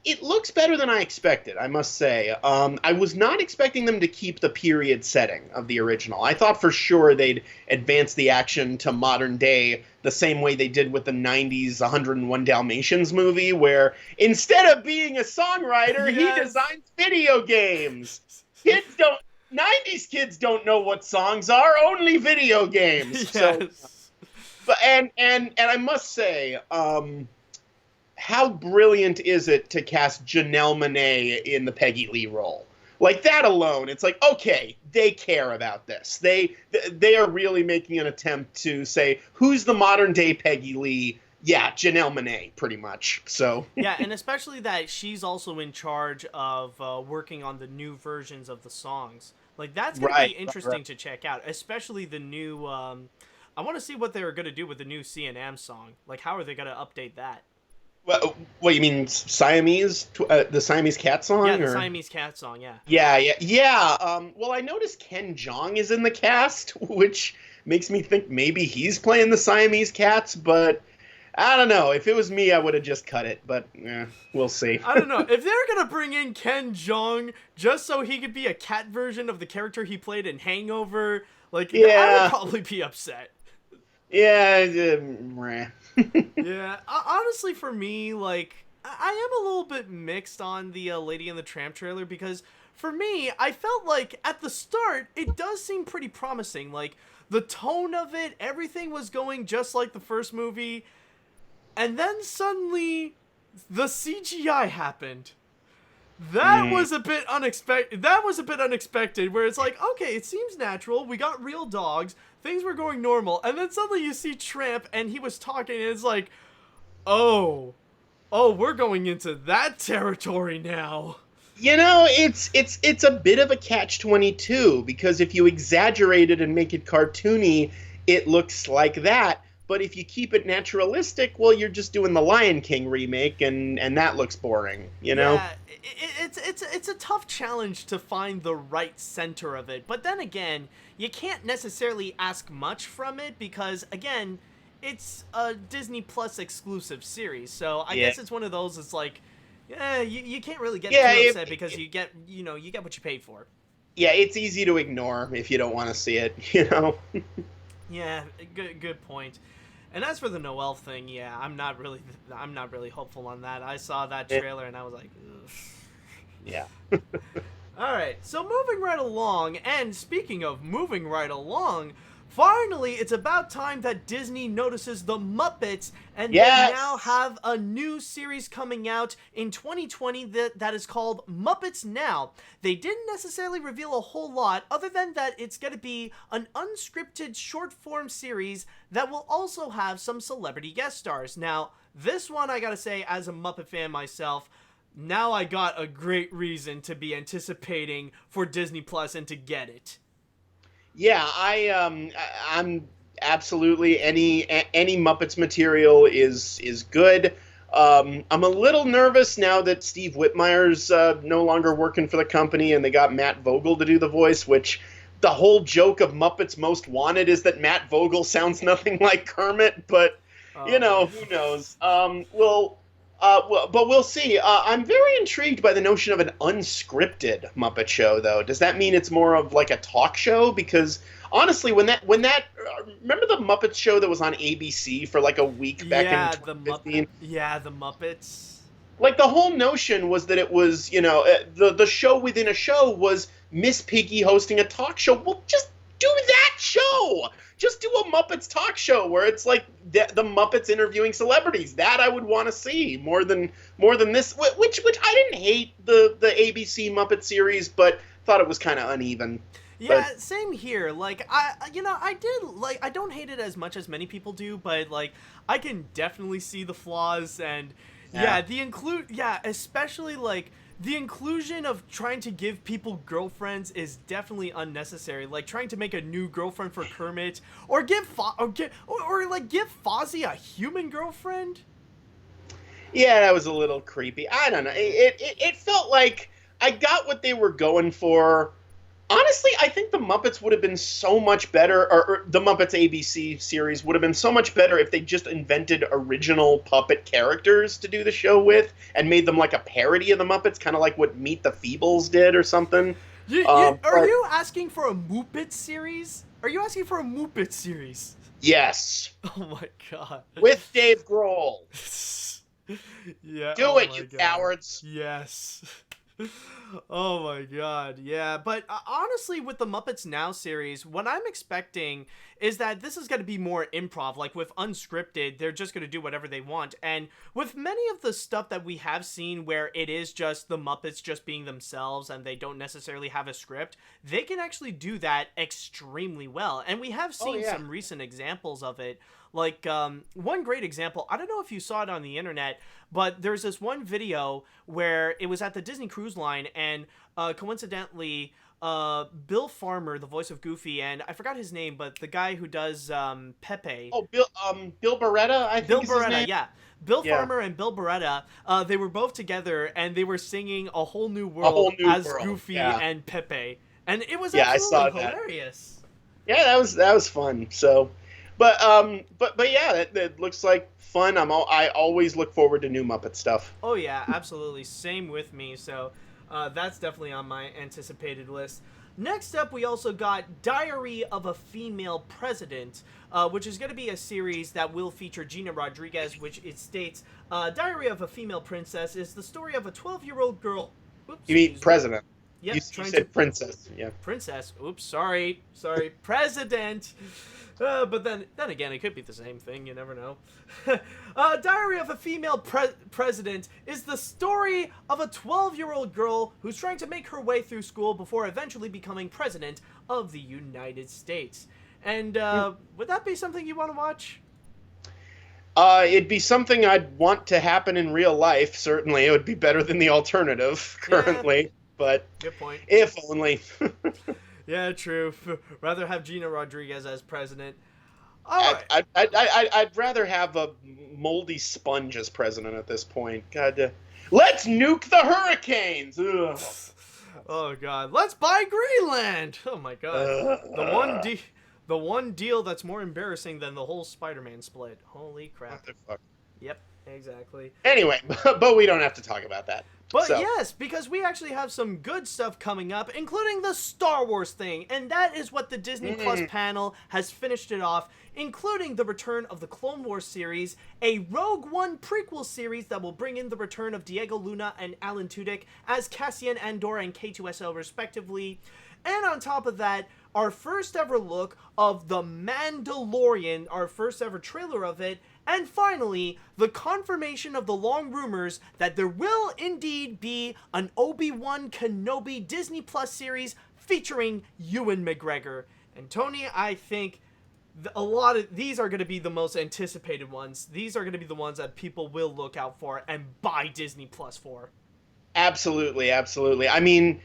it looks better than I expected, I must say. I was not expecting them to keep the period setting of the original. I thought for sure they'd advance the action to modern day the same way they did with the 90s 101 Dalmatians movie, where instead of being a songwriter, he designs video games. 90s kids don't know what songs are, only video games. Yes. And I must say, how brilliant is it to cast Janelle Monáe in the Peggy Lee role? Like, that alone, it's like, okay, they care about this. They are really making an attempt to say, who's the modern day Peggy Lee? Yeah, Janelle Monáe, pretty much. So yeah, and especially that she's also in charge of working on the new versions of the songs. Like, that's going to be interesting to check out, especially the new... I want to see what they're going to do with the new C&M song. Like, how are they going to update that? Well, what, you mean Siamese? The Siamese Cat song? Yeah, the Siamese Cat song, yeah. Yeah. Well, I noticed Ken Jeong is in the cast, which makes me think maybe he's playing the Siamese Cats, but I don't know. If it was me, I would have just cut it, but we'll see. I don't know. If they're going to bring in Ken Jeong just so he could be a cat version of the character he played in Hangover, like, I would probably be upset. Yeah. Yeah, honestly, for me, like, I am a little bit mixed on the Lady and the Tramp trailer, because for me, I felt like at the start, it does seem pretty promising. Like, the tone of it, everything was going just like the first movie, and then suddenly, the CGI happened. That was a bit unexpected, where it's like, okay, it seems natural, we got real dogs, things were going normal, and then suddenly you see Tramp, and he was talking, and it's like, oh, we're going into that territory now. It's a bit of a catch-22, because if you exaggerate it and make it cartoony, it looks like that. But if you keep it naturalistic, well, you're just doing the Lion King remake, and that looks boring, you know? Yeah, it's a tough challenge to find the right center of it. But then again, you can't necessarily ask much from it because, again, it's a Disney Plus exclusive series. So I guess it's one of those. It's like, you can't really get too upset because you get what you paid for. Yeah, it's easy to ignore if you don't want to see it, you know? Yeah, good point. And as for the Noelle thing, yeah, I'm not really hopeful on that. I saw that trailer and I was like, ugh. Yeah. All right, so moving right along, and speaking of moving right along, finally, it's about time that Disney notices the Muppets, and they now have a new series coming out in 2020 that is called Muppets Now. They didn't necessarily reveal a whole lot, other than that it's going to be an unscripted short-form series that will also have some celebrity guest stars. Now, this one, I gotta say, as a Muppet fan myself, now I got a great reason to be anticipating for Disney Plus and to get it. Yeah, I'm absolutely any Muppets material is good. I'm a little nervous now that Steve Whitmire's no longer working for the company, and they got Matt Vogel to do the voice. Which the whole joke of Muppets Most Wanted is that Matt Vogel sounds nothing like Kermit, but who knows? But we'll see. I'm very intrigued by the notion of an unscripted Muppet show, though. Does that mean it's more of like a talk show? Because honestly, when that remember the Muppets show that was on ABC for like a week back in 2015? The Muppets. Like the whole notion was that it was, the show within a show was Miss Piggy hosting a talk show. Well, just do that show. Just do a Muppets talk show where it's like the Muppets interviewing celebrities. That I would want to see more than this. Which I didn't hate the ABC Muppet series, but thought it was kind of uneven. Yeah, same here. Like I don't hate it as much as many people do, but like I can definitely see the flaws and especially like the inclusion of trying to give people girlfriends is definitely unnecessary. Like trying to make a new girlfriend for Kermit, or give Fozzie a human girlfriend. Yeah, that was a little creepy. I don't know. It felt like I got what they were going for. Honestly, I think the Muppets would have been so much better, or the Muppets ABC series would have been so much better if they just invented original puppet characters to do the show with and made them like a parody of the Muppets, kind of like what Meet the Feebles did or something. Are you asking for a Muppet series? Are you asking for a Muppet series? Yes. Oh my god. With Dave Grohl. Yeah. Do it, you cowards. Yes. Oh my god, yeah. But honestly, with the Muppets Now series, what I'm expecting is that this is going to be more improv. Like with unscripted, they're just going to do whatever they want. And with many of the stuff that we have seen where it is just the Muppets just being themselves and they don't necessarily have a script, they can actually do that extremely well. And we have seen some recent examples of it. Like, one great example, I don't know if you saw it on the internet, but there's this one video where it was at the Disney Cruise Line, and coincidentally, Bill Farmer, the voice of Goofy, and I forgot his name, but the guy who does Pepe. Oh, Bill Beretta, I think Bill is his Beretta, name. yeah. Bill Farmer and Bill Beretta, they were both together, and they were singing A Whole New World as Goofy and Pepe. And it was absolutely hilarious. Yeah, that was fun, so... But yeah, it looks like fun. I always look forward to new Muppet stuff. Oh yeah, absolutely. Same with me. So that's definitely on my anticipated list. Next up, we also got Diary of a Female President, which is going to be a series that will feature Gina Rodriguez, which it states, Diary of a Female Princess is the story of a 12-year-old girl. Oops, you mean president. Yep, you said princess. Yeah. Princess. Oops, sorry. President. But then again, it could be the same thing. You never know. Diary of a Female President is the story of a 12-year-old girl who's trying to make her way through school before eventually becoming president of the United States. And would that be something you want to watch? It'd be something I'd want to happen in real life. Certainly, it would be better than the alternative currently. But good point. If only. Yeah, true. Rather have Gina Rodriguez as president. All right. I'd rather have a moldy sponge as president at this point. God, let's nuke the hurricanes. Ugh. Oh God, let's buy Greenland. Oh my God, the one deal that's more embarrassing than the whole Spider-Man split. Holy crap. What the fuck? Yep, exactly. Anyway, but we don't have to talk about that. But So. yes, because we actually have some good stuff coming up, including the Star Wars thing, and that is what the Disney Plus panel has finished it off, including the return of the Clone Wars series, a Rogue One prequel series that will bring in the return of Diego Luna and Alan Tudyk as Cassian Andor and K2SO respectively, and on top of that, our first ever look of The Mandalorian, our first ever trailer of it, and finally, the confirmation of the long rumors that there will indeed be an Obi-Wan Kenobi Disney Plus series featuring Ewan McGregor. And Tony, I think a lot of these are going to be the most anticipated ones. These are going to be the ones that people will look out for and buy Disney Plus for. Absolutely, absolutely. I mean,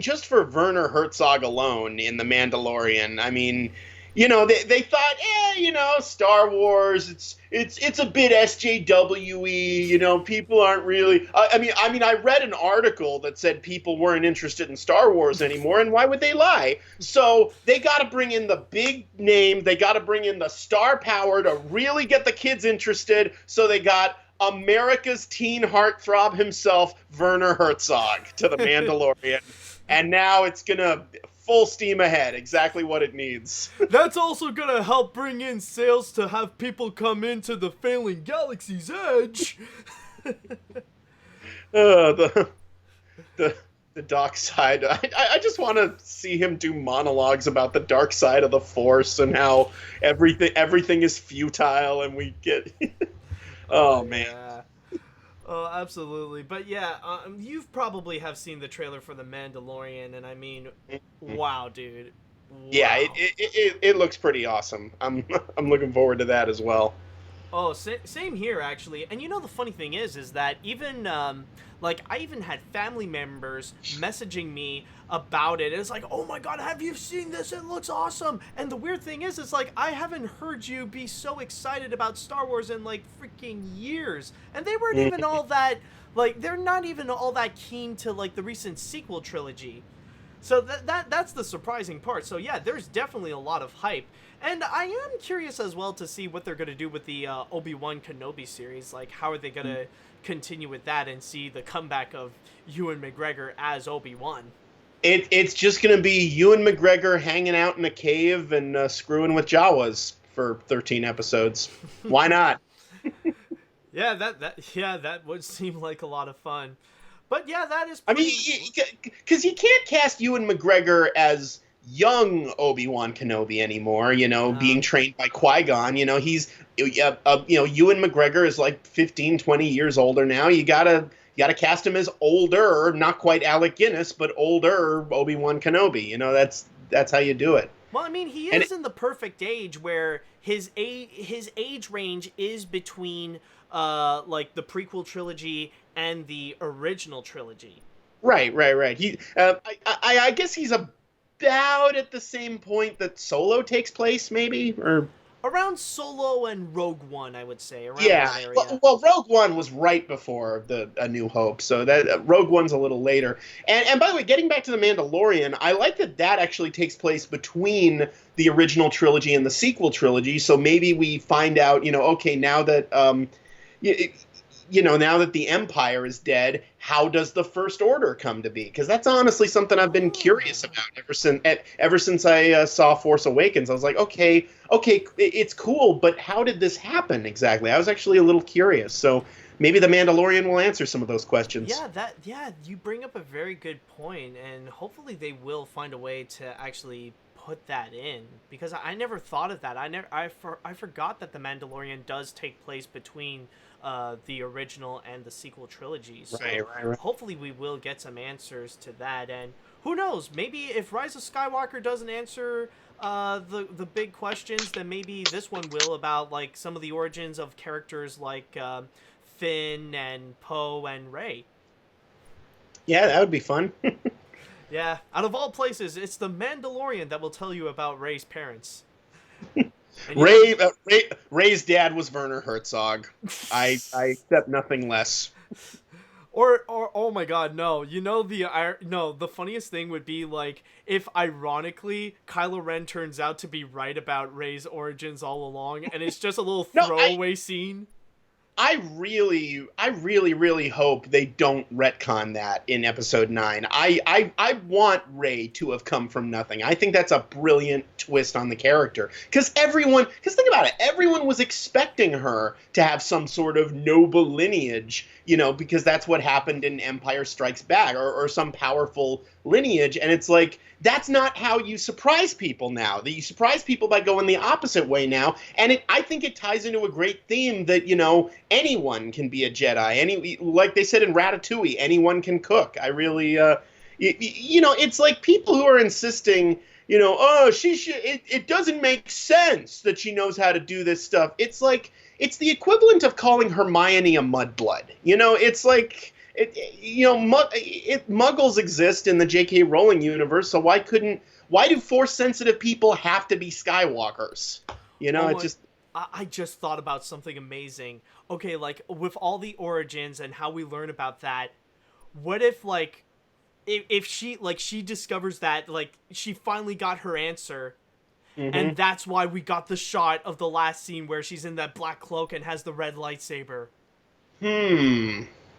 just for Werner Herzog alone in The Mandalorian, I mean, you know, they thought, you know, Star Wars, it's a bit SJW-y, you know, people aren't really. I mean, I read an article that said people weren't interested in Star Wars anymore, and why would they lie? So they got to bring in the big name, they got to bring in the star power to really get the kids interested. So they got America's teen heartthrob himself, Werner Herzog, to The Mandalorian. And now it's going to full steam ahead, exactly what it needs. That's also going to help bring in sales to have people come into the failing Galaxy's Edge. The dark side. I just want to see him do monologues about the dark side of the Force and how everything is futile, and we get... Oh, man. Yeah. Oh, absolutely. But yeah, you've probably have seen the trailer for The Mandalorian, and I mean, wow, dude. Wow. Yeah, it looks pretty awesome. I'm looking forward to that as well. Oh, same here, actually. And you know, the funny thing is that even, like, I even had family members messaging me about it. It's like, oh my God, have you seen this? It looks awesome. And the weird thing is, it's like, I haven't heard you be so excited about Star Wars in, like, freaking years. And they weren't even all that, like, they're not even all that keen to, like, the recent sequel trilogy. So that's the surprising part. So yeah, there's definitely a lot of hype. And I am curious as well to see what they're going to do with the Obi-Wan Kenobi series. Like, how are they going to continue with that and see the comeback of Ewan McGregor as Obi-Wan? It's just going to be Ewan McGregor hanging out in a cave and screwing with Jawas for 13 episodes. Why not? Yeah, that would seem like a lot of fun. But yeah, that is pretty... I mean, because you can't cast Ewan McGregor as young Obi-Wan Kenobi anymore, you know, being trained by Qui-Gon. You know, he's, you know, Ewan McGregor is like 15, 20 years older now. You gotta cast him as older, not quite Alec Guinness, but older Obi-Wan Kenobi. You know, that's how you do it. Well, I mean, he is in the perfect age where his age range is between like the prequel trilogy and the original trilogy. Right. He, I guess he's about at the same point that Solo takes place, maybe, or around Solo and Rogue One, I would say. Around yeah. that area. Well, Rogue One was right before A New Hope, so that Rogue One's a little later. And by the way, getting back to The Mandalorian, I like that actually takes place between the original trilogy and the sequel trilogy. So maybe we find out, you know, okay, now that you know, now that the Empire is dead, how does the First Order come to be? Because that's honestly something I've been curious about ever since I saw Force Awakens. I was like, okay, it's cool, but how did this happen exactly? I was actually a little curious. So maybe The Mandalorian will answer some of those questions. Yeah, you bring up a very good point, and hopefully they will find a way to actually put that in, because I never thought of that. I forgot that The Mandalorian does take place between the original and the sequel trilogy. So right. Hopefully we will get some answers to that, and who knows, maybe if Rise of Skywalker doesn't answer the big questions, then maybe this one will, about like some of the origins of characters like Finn and Poe and Rey. Yeah, that would be fun. Yeah, out of all places, it's The Mandalorian that will tell you about Rey's parents. And you know, Ray's dad was Werner Herzog. I accept nothing less. or oh my god, no. You know the funniest thing would be like if ironically Kylo Ren turns out to be right about Rey's origins all along and it's just a little throwaway scene. I really hope they don't retcon that in episode 9. I want Rey to have come from nothing. I think that's a brilliant twist on the character. Because think about it, everyone was expecting her to have some sort of noble lineage, because that's what happened in Empire Strikes Back, or some powerful lineage. And it's like, that's not how you surprise people now. You surprise people by going the opposite way now. And I think it ties into a great theme that, anyone can be a Jedi. Like they said in Ratatouille, anyone can cook. I really, it's like people who are insisting, it doesn't make sense that she knows how to do this stuff. It's like, it's the equivalent of calling Hermione a mudblood. It's like... Muggles exist in the J.K. Rowling universe, so why do Force-sensitive people have to be Skywalkers? I just thought about something amazing. Okay, like, with all the origins and how we learn about that, what if, like, if she discovers that, like, she finally got her answer, and that's why we got the shot of the last scene where she's in that black cloak and has the red lightsaber.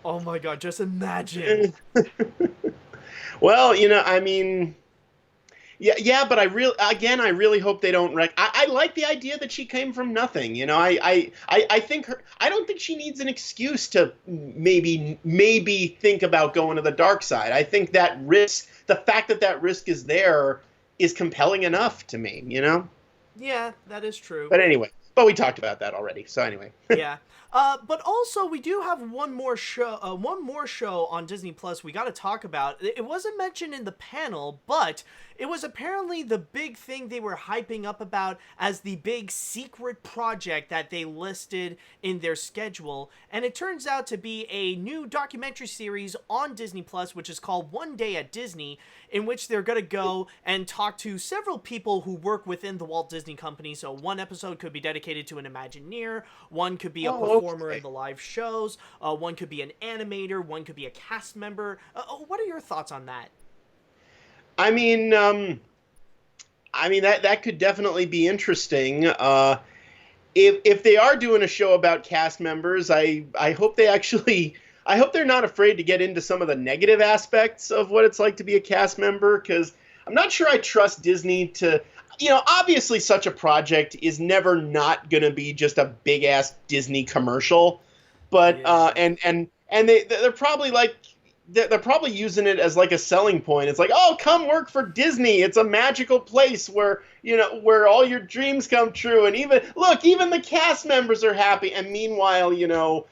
Oh my god, just imagine. Well, but I really hope they don't I like the idea that she came from nothing. I don't think she needs an excuse to maybe think about going to the dark side. I think that the fact that risk is there is compelling enough to me, Yeah, that is true. But anyway, we talked about that already. So anyway. Yeah. But also, we do have one more show on Disney Plus we got to talk about. It wasn't mentioned in the panel, but it was apparently the big thing they were hyping up about as the big secret project that they listed in their schedule. And it turns out to be a new documentary series on Disney Plus, which is called One Day at Disney, in which they're going to go and talk to several people who work within the Walt Disney Company. So one episode could be dedicated to an Imagineer, one could be a performer in the live shows, one could be an animator, one could be a cast member. What are your thoughts on that? I mean that could definitely be interesting. If they are doing a show about cast members, I hope they're not afraid to get into some of the negative aspects of what it's like to be a cast member, because I'm not sure I trust Disney to, obviously such a project is never not going to be just a big ass Disney commercial, but and they're probably like, they're probably using it as like a selling point. It's like, oh, come work for Disney. It's a magical place where, where all your dreams come true. And even the cast members are happy. And meanwhile, the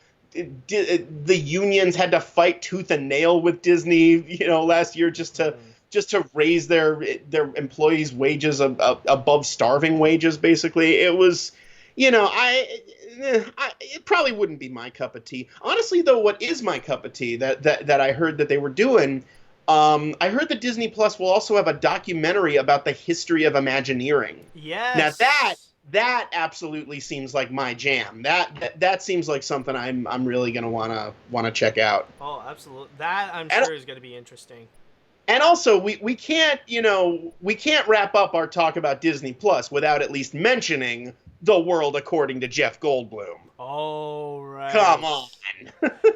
unions had to fight tooth and nail with Disney, last year just to raise their employees' wages above starving wages. Basically, it was, it probably wouldn't be my cup of tea. Honestly, though, what is my cup of tea that I heard that they were doing, I heard that Disney Plus will also have a documentary about the history of Imagineering. Yes. Now that absolutely seems like my jam. That seems like something I'm really gonna wanna check out. Oh, absolutely. That I'm sure is gonna be interesting. And also, we can't wrap up our talk about Disney Plus without at least mentioning The World According to Jeff Goldblum. Oh, right. Come on.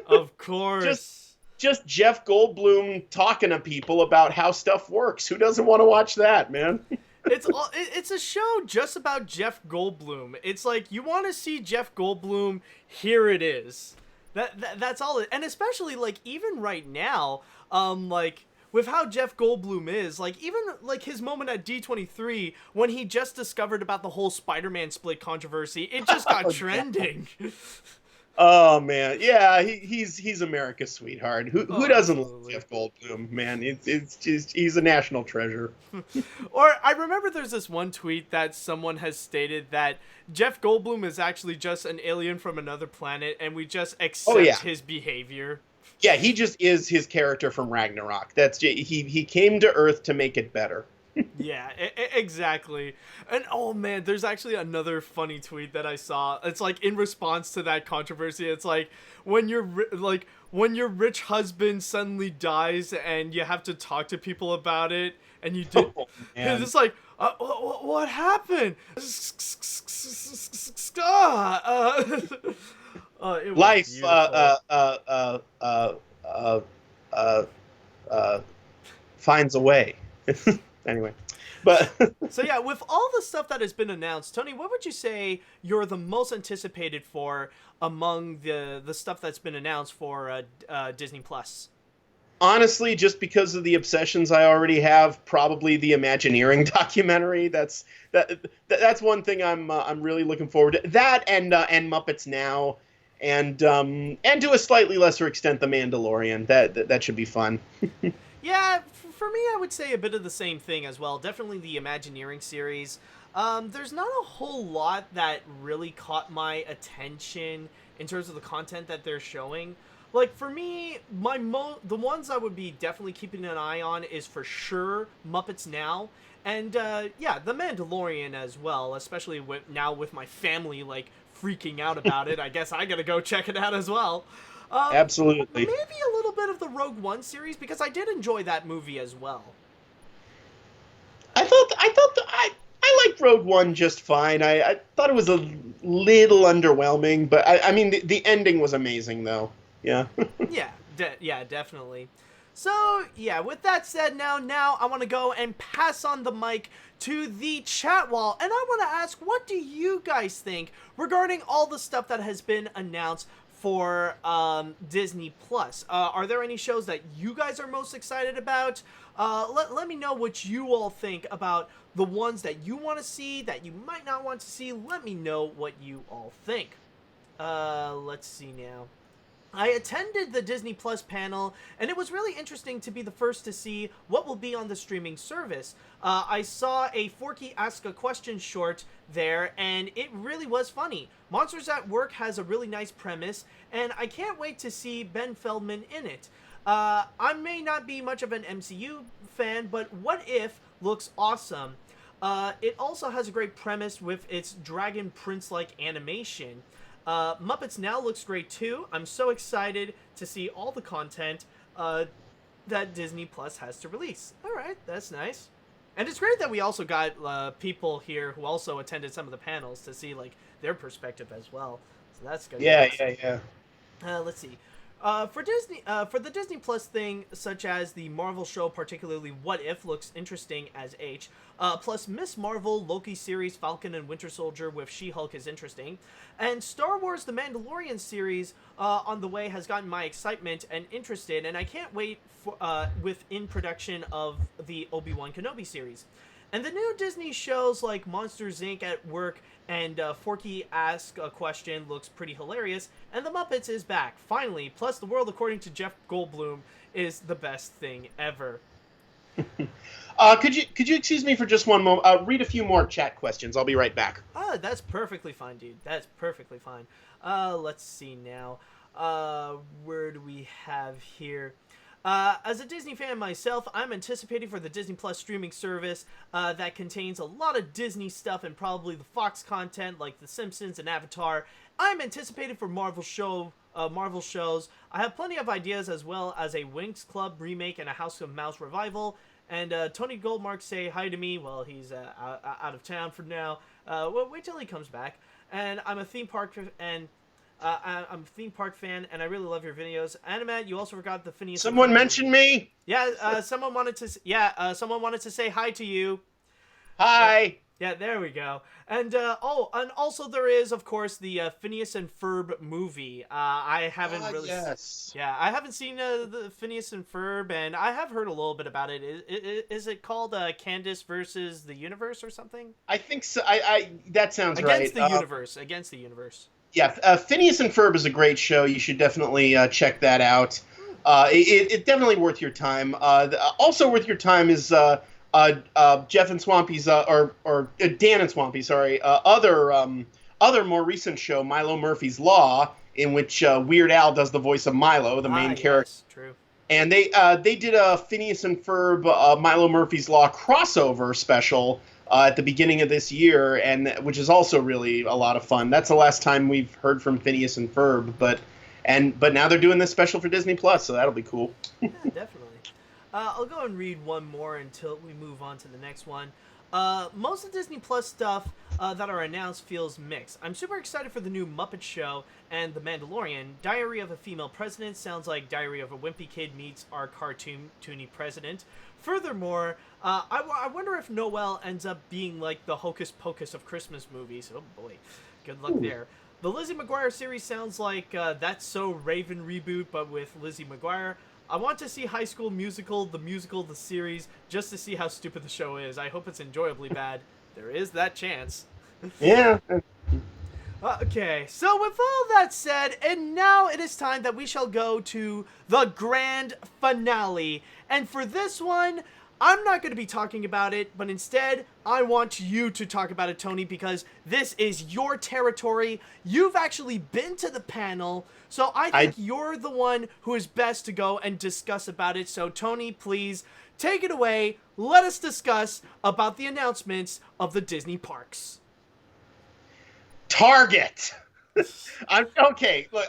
Of course. Just Jeff Goldblum talking to people about how stuff works. Who doesn't want to watch that, man? It's a show just about Jeff Goldblum. It's like, you want to see Jeff Goldblum, here it is. That's all. And especially, like, even right now, like, with how Jeff Goldblum is, like, even, like, his moment at D23 when he just discovered about the whole Spider-Man split controvery, it just got trending. Oh, man. Yeah, he's America's sweetheart. Who doesn't love Jeff Goldblum, man? It's just, he's a national treasure. Or I remember there's this one tweet that someone has stated that Jeff Goldblum is actually just an alien from another planet and we just accept his behavior. Yeah, he just is his character from Ragnarok. He came to Earth to make it better. Yeah, exactly. And oh man, there's actually another funny tweet that I saw. It's like in response to that controversy. It's like when when your rich husband suddenly dies and you have to talk to people about it, and you did. Oh, It's man. just like, what happened? It was Life beautiful. finds a way. Anyway, but So yeah, with all the stuff that has been announced, Tony, what would you say you're the most anticipated for among the stuff that's been announced for Disney Plus? honestly, just because of the obsessions I already have, probably the Imagineering documentary. That's one thing I'm really looking forward to. That and Muppets Now, and to a slightly lesser extent, The Mandalorian. That should be fun. Yeah, for me, I would say a bit of the same thing as well. Definitely the Imagineering series. There's not a whole lot that really caught my attention in terms of the content that they're showing. Like, for me, the ones I would be definitely keeping an eye on is for sure Muppets Now. And, yeah, The Mandalorian as well, especially with my family, like, freaking out about it. I guess I gotta go check it out as well. Absolutely. Maybe a little bit of the Rogue One series, because I did enjoy that movie as well. I liked Rogue One just fine. I thought it was a little underwhelming, but I mean the ending was amazing though. Yeah. Yeah, definitely. So, yeah, with that said, now I want to go and pass on the mic to the chat wall, and I want to ask, what do you guys think regarding all the stuff that has been announced for Disney Plus? Are there any shows that you guys are most excited about? Let me know what you all think about the ones that you want to see, that you might not want to see. Let me know what you all think. Let's see now. I attended the Disney Plus panel, and it was really interesting to be the first to see what will be on the streaming service. I saw a Forky Ask a Question short there, and it really was funny. Monsters at Work has a really nice premise, and I can't wait to see Ben Feldman in it. I may not be much of an MCU fan, but What If looks awesome. It also has a great premise with its Dragon Prince-like animation. Muppets Now looks great too. I'm so excited to see all the content that Disney Plus has to release. Alright, that's nice. And it's great that we also got people here who also attended some of the panels to see like their perspective as well. So that's good. Yeah. Let's see. For the Disney Plus thing, such as the Marvel show, particularly What If, looks interesting as H. Plus Miss Marvel, Loki series, Falcon and Winter Soldier with She-Hulk is interesting. And Star Wars The Mandalorian series on the way has gotten my excitement and interested, and I can't wait for in production of the Obi-Wan Kenobi series. And the new Disney shows like Monsters Inc. at Work and Forky Ask a Question looks pretty hilarious, and The Muppets is back, finally. Plus, The World According to Jeff Goldblum is the best thing ever. Could you excuse me for just one moment? Read a few more chat questions. I'll be right back. That's perfectly fine, dude. That's perfectly fine. Let's see now. Where do we have here? As a Disney fan myself, I'm anticipating for the Disney Plus streaming service that contains a lot of Disney stuff and probably the Fox content like The Simpsons and Avatar. I'm anticipating for Marvel shows. I have plenty of ideas as well as a Winx Club remake and a House of Mouse revival. And Tony Goldmark say hi to me. Well, he's out of town for now. Wait till he comes back. And I'm a theme park I'm a theme park fan, and I really love your videos. AniMat, you also forgot the Phineas. Someone mentioned me. Yeah, someone wanted to say hi to you. Hi. Yeah, there we go. And and also there is, of course, the Phineas and Ferb movie. I haven't really. Yes. Yeah, I haven't seen the Phineas and Ferb, and I have heard a little bit about it. Is it called Candace versus the Universe or something? I think so. That sounds Against right. Against the Universe. Yeah, Phineas and Ferb is a great show. You should definitely check that out. It's definitely worth your time. Also worth your time is Jeff and Swampy's, or Dan and Swampy, sorry, other more recent show, Milo Murphy's Law, in which Weird Al does the voice of Milo, the main character. Yes, true. And they did a Phineas and Ferb Milo Murphy's Law crossover special at the beginning of this year, and which is also really a lot of fun. That's the last time we've heard from Phineas and Ferb, but now they're doing this special for Disney Plus, so that'll be cool. Yeah, definitely. I'll go and read one more until we move on to the next one. Most of Disney Plus stuff that are announced feels mixed. I'm super excited for the new Muppet Show and The Mandalorian. Diary of a Female President sounds like Diary of a Wimpy Kid meets our cartoony president. Furthermore, I wonder if Noelle ends up being like the Hocus Pocus of Christmas movies. Oh boy, good luck there. The Lizzie McGuire series sounds like That's So Raven reboot, but with Lizzie McGuire. I want to see High School Musical, the series, just to see how stupid the show is. I hope it's enjoyably bad. There is that chance. Yeah. Okay, so with all that said, and now it is time that we shall go to the grand finale. And for this one, I'm not going to be talking about it, but instead, I want you to talk about it, Tony, because this is your territory. You've actually been to the panel, so I think you're the one who is best to go and discuss about it. So, Tony, please take it away. Let us discuss about the announcements of the Disney parks. Target! Okay, look,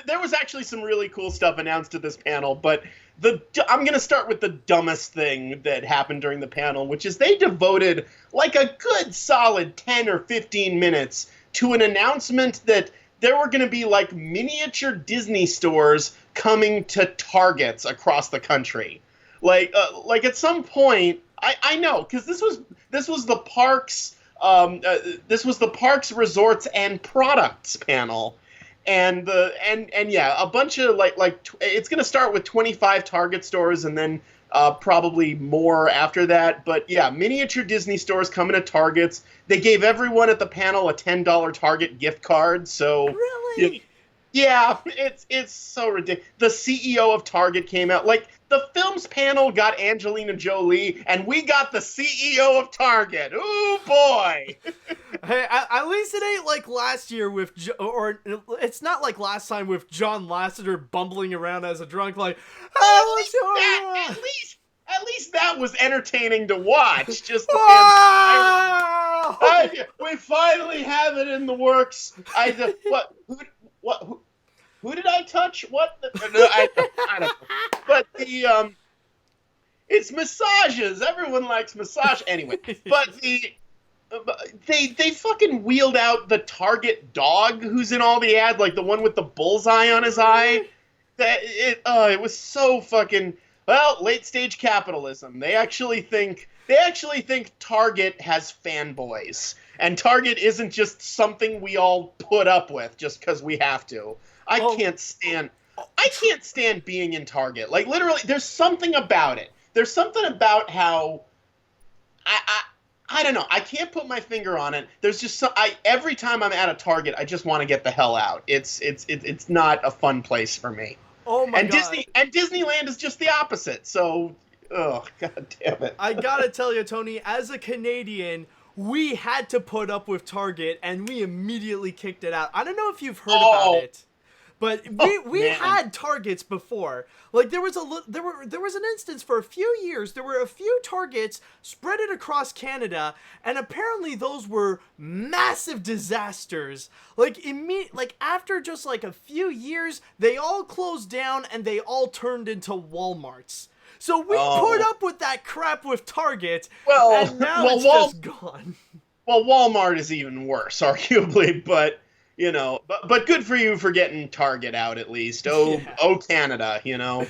there was actually some really cool stuff announced at this panel, but I'm going to start with the dumbest thing that happened during the panel, which is they devoted like a good solid 10 or 15 minutes to an announcement that there were going to be like miniature Disney stores coming to Targets across the country. Like at some point, I know, because this was the parks. This was the Parks, Resorts, and Products panel, and yeah, a bunch of like it's gonna start with 25 Target stores, and then probably more after that. But yeah, miniature Disney stores coming to Targets. They gave everyone at the panel a $10 Target gift card. So really, yeah, it's so ridiculous. The CEO of Target came out. Like, the films panel got Angelina Jolie, and we got the CEO of Target. Ooh, boy. Hey, at least it ain't like last year with, or it's not like last time with John Lasseter bumbling around as a drunk, like, at least that was entertaining to watch. Just the we finally have it in the works. Who did I touch? What? I don't know. But it's massages. Everyone likes massage. Anyway, but they fucking wheeled out the Target dog who's in all the ads, like the one with the bullseye on his eye. It was so fucking, well, late stage capitalism. They actually think Target has fanboys, and Target isn't just something we all put up with just because we have to. I can't stand being in Target. Like, literally, there's something about it. There's something about how I don't know. I can't put my finger on it. There's just every time I'm at a Target, I just want to get the hell out. It's not a fun place for me. Oh my God. Disneyland is just the opposite. So, oh, God damn it. I gotta tell you, Tony, as a Canadian, we had to put up with Target, and we immediately kicked it out. I don't know if you've heard about it. But we had Targets before. Like, there was an instance for a few years. There were a few Targets spread it across Canada, and apparently those were massive disasters. Like, after just like a few years, they all closed down and they all turned into Walmarts. So we put up with that crap with Target, and now it's just gone. Well, Walmart is even worse, arguably, but. You know, but good for you for getting Target out at least. Oh, Canada, you know.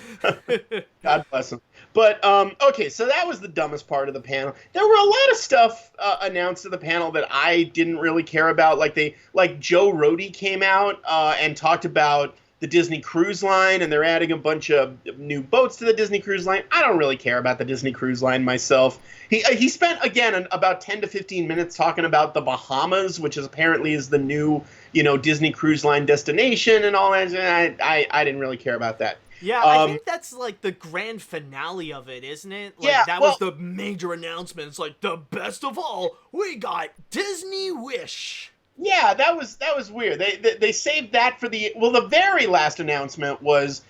God bless them. But, okay, so that was the dumbest part of the panel. There were a lot of stuff announced at the panel that I didn't really care about. Like Joe Rohde came out and talked about the Disney Cruise Line, and they're adding a bunch of new boats to the Disney Cruise Line. I don't really care about the Disney Cruise Line myself. He spent, again, about 10 to 15 minutes talking about the Bahamas, which apparently is the new, Disney Cruise Line destination and all that. I didn't really care about that. Yeah, I think that's like the grand finale of it, isn't it? Like, that was the major announcement. It's like, the best of all, we got Disney Wish. Yeah, that was weird. They saved that for the very last announcement was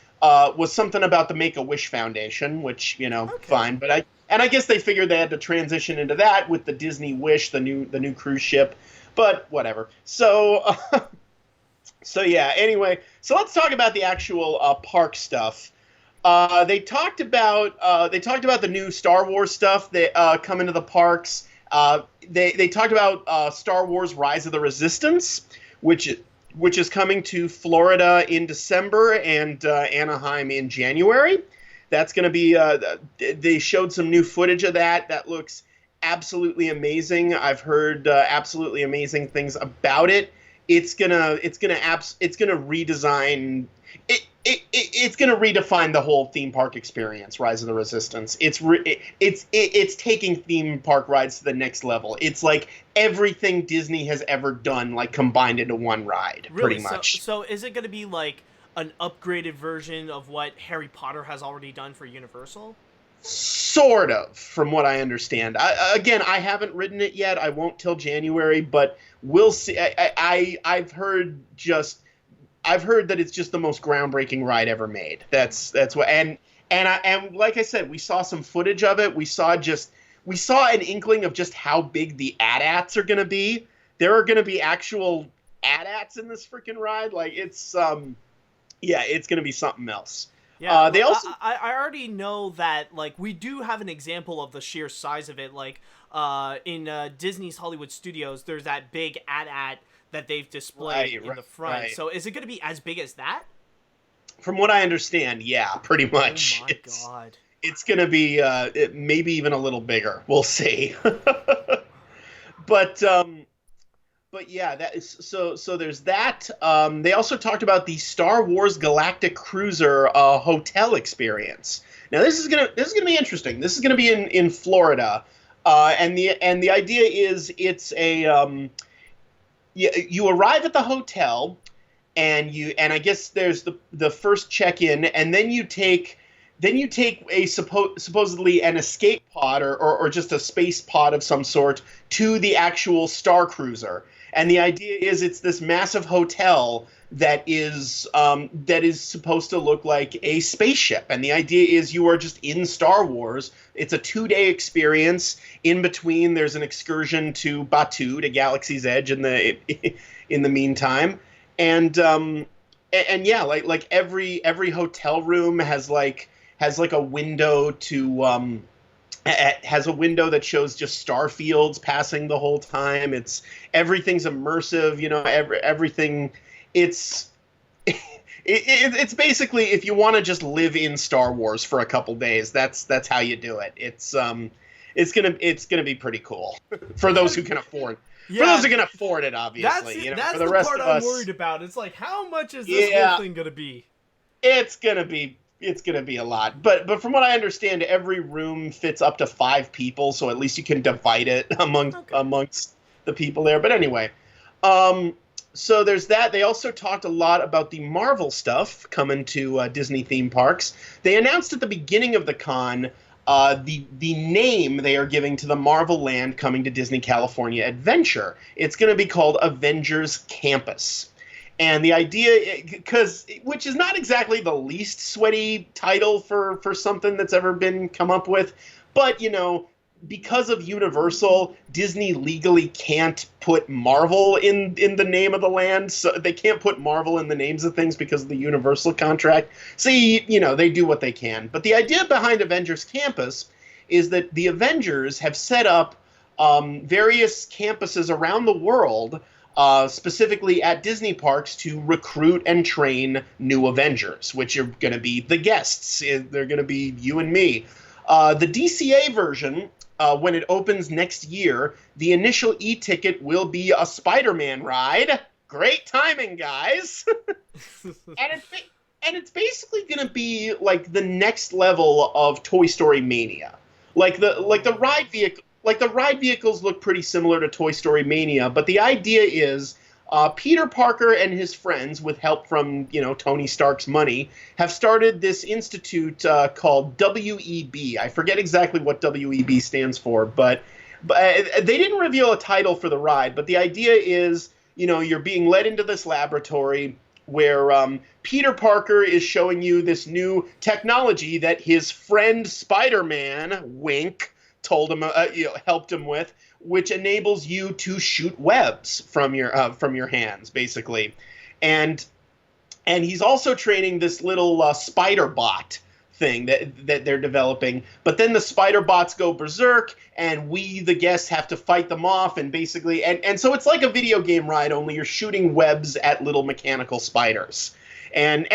was something about the Make-A-Wish Foundation, which, fine. But I guess they figured they had to transition into that with the Disney Wish, the new cruise ship. But whatever. So, yeah. Anyway, so let's talk about the actual park stuff. They talked about the new Star Wars stuff that coming to the parks. They talked about Star Wars: Rise of the Resistance, which is coming to Florida in December and Anaheim in January. That's going to be. They showed some new footage of that. That looks absolutely amazing. I've heard absolutely amazing things about it. It's gonna redesign. It's going to redefine the whole theme park experience. Rise of the Resistance. It's taking theme park rides to the next level. It's like everything Disney has ever done, like combined into one ride, really? Pretty much. So is it going to be like an upgraded version of what Harry Potter has already done for Universal? Sort of, from what I understand. I haven't ridden it yet. I won't till January, but we'll see. I've heard that it's just the most groundbreaking ride ever made. That's what, and like I said, we saw some footage of it. We saw an inkling of just how big the AT-ATs are going to be. There are going to be actual AT-ATs in this freaking ride. Like it's it's going to be something else. Yeah, they also. I already know that like we do have an example of the sheer size of it. Like in Disney's Hollywood Studios, there's that big AT-AT that they've displayed in the front. Right. So is it going to be as big as that? From what I understand, yeah, pretty much. Oh my God. It's going to be maybe even a little bigger. We'll see. But yeah, that is so there's that. They also talked about the Star Wars Galactic Cruiser hotel experience. Now this is gonna be interesting. This is gonna be in Florida, and the idea is it's a you arrive at the hotel, and I guess there's the first check-in, and then you take a supposedly an escape pod or just a space pod of some sort to the actual Star Cruiser. And the idea is it's this massive hotel that is supposed to look like a spaceship. And the idea is you are just in Star Wars. It's a 2-day experience. In between, there's an excursion to Batuu, to Galaxy's Edge in the meantime. And yeah, like every hotel room has a window to has a window that shows just star fields passing the whole time. Everything's immersive, everything. It's basically, if you want to just live in Star Wars for a couple days, that's how you do it. It's gonna be pretty cool for those who can afford. Yeah, for those who can afford it, obviously. That's for the the rest part of I'm us, worried about. It's like, how much is this whole thing gonna be? It's gonna be a lot, but from what I understand, every room fits up to 5 people, so at least you can divide it amongst the people there. But anyway, so there's that. They also talked a lot about the Marvel stuff coming to Disney theme parks. They announced at the beginning of the con the name they are giving to the Marvel Land coming to Disney California Adventure. It's going to be called Avengers Campus. And the idea, which is not exactly the least sweaty title for something that's ever been come up with, but, because of Universal, Disney legally can't put Marvel in the name of the land. So they can't put Marvel in the names of things because of the Universal contract. So, they do what they can. But the idea behind Avengers Campus is that the Avengers have set up various campuses around the world, specifically at Disney parks, to recruit and train new Avengers, which are going to be the guests. They're going to be you and me. The DCA version, when it opens next year, the initial e-ticket will be a Spider-Man ride. Great timing, guys. and it's basically going to be like the next level of Toy Story Mania. The ride vehicles look pretty similar to Toy Story Mania, but the idea is Peter Parker and his friends, with help from Tony Stark's money, have started this institute called WEB. I forget exactly what WEB stands for, but they didn't reveal a title for the ride. But the idea is, you're being led into this laboratory, Peter Parker is showing you this new technology that his friend Spider-Man, wink, told him, helped him with, which enables you to shoot webs from your hands, basically, and he's also training this little spider bot thing that they're developing. But then the spider bots go berserk, and we, the guests, have to fight them off, and basically, and so it's like a video game ride, only you're shooting webs at little mechanical spiders. And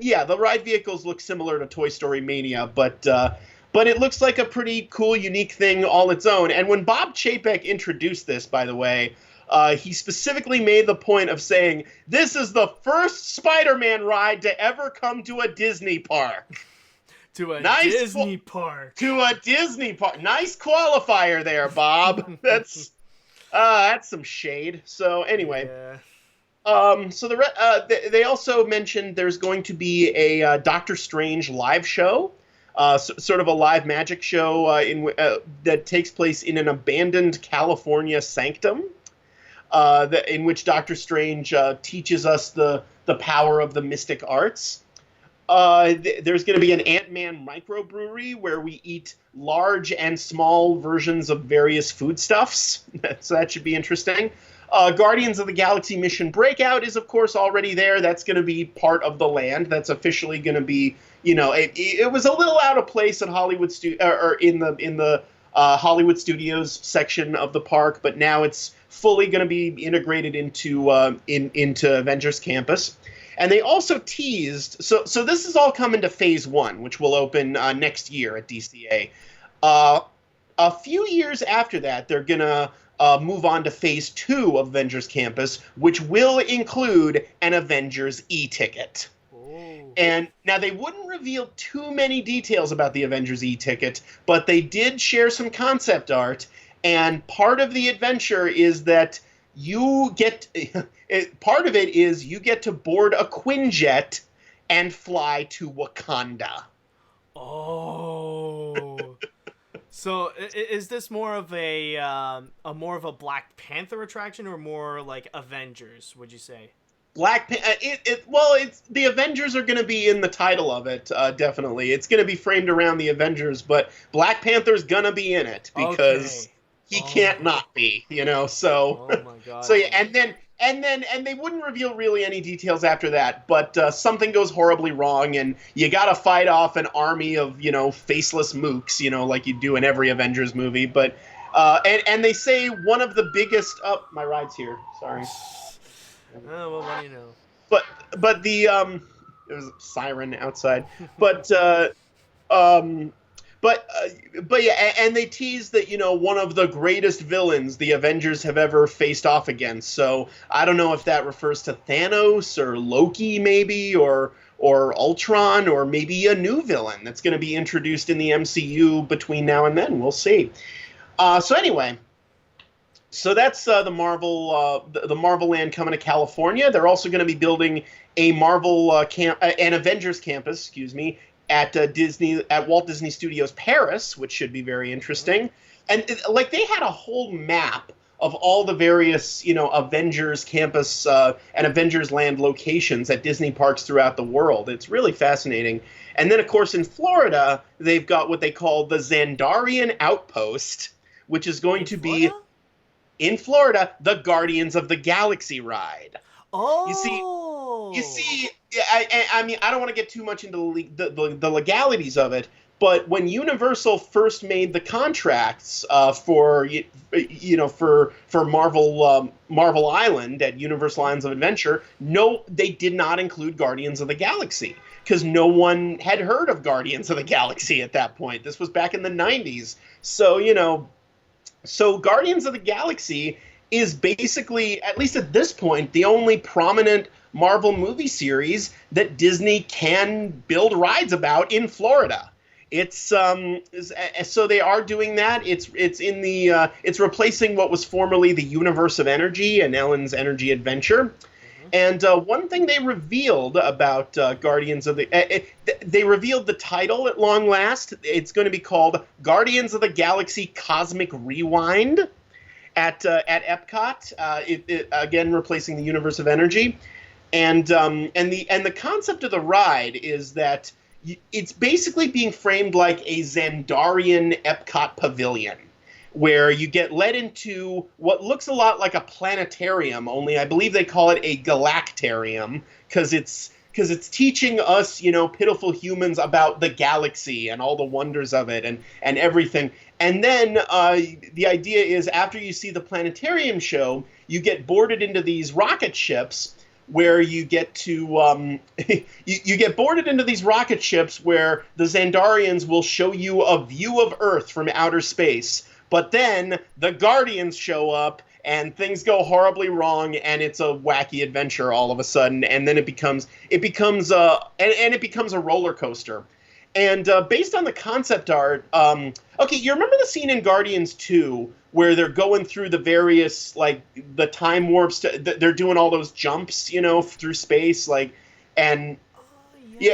yeah, the ride vehicles look similar to Toy Story Mania, but it looks like a pretty cool, unique thing all its own. And when Bob Chapek introduced this, by the way, he specifically made the point of saying, this is the first Spider-Man ride to ever come to a Disney park. To a Disney park. To a Disney park. Nice qualifier there, Bob. That's some shade. So anyway, so they also mentioned there's going to be a Doctor Strange live show, sort of a live magic show that takes place in an abandoned California sanctum, in which Doctor Strange teaches us the power of the mystic arts. There's going to be an Ant-Man microbrewery where we eat large and small versions of various foodstuffs. So that should be interesting. Guardians of the Galaxy Mission Breakout is, of course, already there. That's going to be part of the land. That's officially going to be, it was a little out of place at Hollywood in the Hollywood Studios section of the park, but now it's fully going to be integrated into Avengers Campus. And they also teased, so this is all coming to Phase 1, which will open next year at DCA. A few years after that, they're going to move on to Phase 2 of Avengers Campus, which will include an Avengers e-ticket. And now they wouldn't reveal too many details about the Avengers e-ticket, but they did share some concept art, and part of the adventure is that you get part of it is you get to board a Quinjet and fly to Wakanda. Oh. So is this more of a Black Panther attraction or more like Avengers, would you say? It's the Avengers are going to be in the title of it, definitely. It's going to be framed around the Avengers, but Black Panther's going to be in it because he can't not be, so. Oh my God. So yeah, and they wouldn't reveal really any details after that, but something goes horribly wrong, and you got to fight off an army of, faceless mooks, like you do in every Avengers movie, but and they say one of the biggest my ride's here. Sorry. Oh, well, what do you know? But the there was a siren outside. But yeah, and they tease that one of the greatest villains the Avengers have ever faced off against. So I don't know if that refers to Thanos or Loki maybe or Ultron or maybe a new villain that's going to be introduced in the MCU between now and then. We'll see. So anyway. So that's the Marvel Land coming to California. They're also going to be building a an Avengers campus, at Walt Disney Studios Paris, which should be very interesting. And they had a whole map of all the various Avengers campus and Avengers Land locations at Disney parks throughout the world. It's really fascinating. And then of course in Florida they've got what they call the Xandarian Outpost, which is going to be. In Florida, the Guardians of the Galaxy ride. Oh. You see, I mean, I don't want to get too much into the legalities of it, but when Universal first made the contracts for Marvel Island at Universal Islands of Adventure, they did not include Guardians of the Galaxy because no one had heard of Guardians of the Galaxy at that point. This was back in the 90s, So Guardians of the Galaxy is basically, at least at this point, the only prominent Marvel movie series that Disney can build rides about in Florida. It's so they are doing that. It's replacing what was formerly the Universe of Energy and Ellen's Energy Adventure. And one thing they revealed about Guardians of the... they revealed the title at long last. It's going to be called Guardians of the Galaxy Cosmic Rewind at Epcot, again replacing the Universe of Energy. The concept of the ride is that it's basically being framed like a Xandarian Epcot pavilion, where you get led into what looks a lot like a planetarium, only I believe they call it a galactarium, because it's teaching us, pitiful humans about the galaxy and all the wonders of it and everything. And then the idea is after you see the planetarium show, you get boarded into these rocket ships where you get to you get boarded into these rocket ships where the Xandarians will show you a view of Earth from outer space. But then the Guardians show up and things go horribly wrong, and it's a wacky adventure all of a sudden, and then it becomes a roller coaster. And based on the concept art, okay, you remember the scene in Guardians 2 where they're going through the various, like, the time warps, they're doing all those jumps, through space, like, and... Yeah,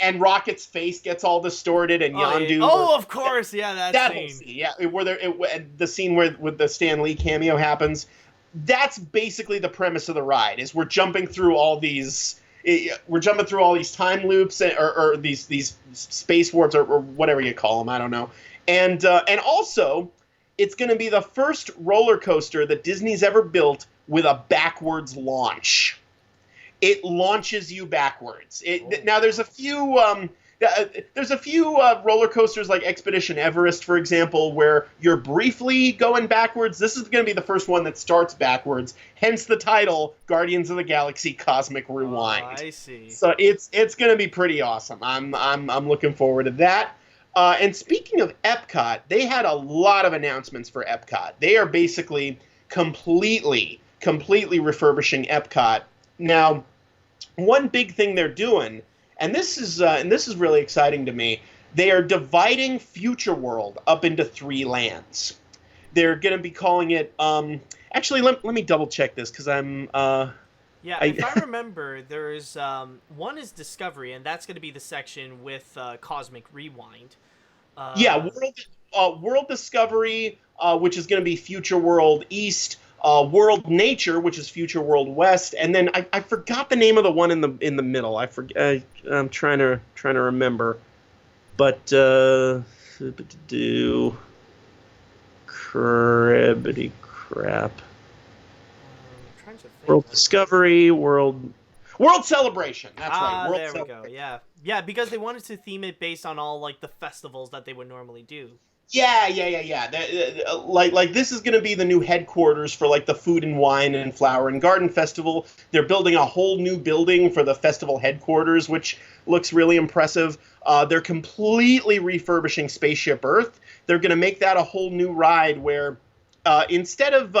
and Rocket's face gets all distorted, and Yondu. Of course, yeah, that scene. Yeah, the scene where the Stan Lee cameo happens. That's basically the premise of the ride. Is we're jumping through all these time loops or these space warps or whatever you call them. I don't know. And also, it's going to be the first roller coaster that Disney's ever built with a backwards launch. It launches you backwards. Now there's a few roller coasters like Expedition Everest, for example, where you're briefly going backwards. This is going to be the first one that starts backwards. Hence the title, Guardians of the Galaxy Cosmic Rewind. Oh, I see. So it's going to be pretty awesome. I'm looking forward to that. And speaking of Epcot, they had a lot of announcements for Epcot. They are basically completely refurbishing Epcot. Now, one big thing they're doing, and this is really exciting to me, they are dividing Future World up into 3 lands. They're going to be calling it. Actually, let me double check this because I'm. If I remember, there's one is Discovery, and that's going to be the section with Cosmic Rewind. World Discovery, which is going to be Future World East. World Nature, which is Future World West, and then I forgot the name of the one in the middle. I'm trying to remember, but cribbity crap. World Discovery, World Celebration. That's right. World there we go. Yeah, because they wanted to theme it based on all like the festivals that they would normally do. Yeah. Like this is going to be the new headquarters for like the Food and Wine and Flower and Garden Festival. They're building a whole new building for the festival headquarters, which looks really impressive. They're completely refurbishing Spaceship Earth. They're going to make that a whole new ride where instead of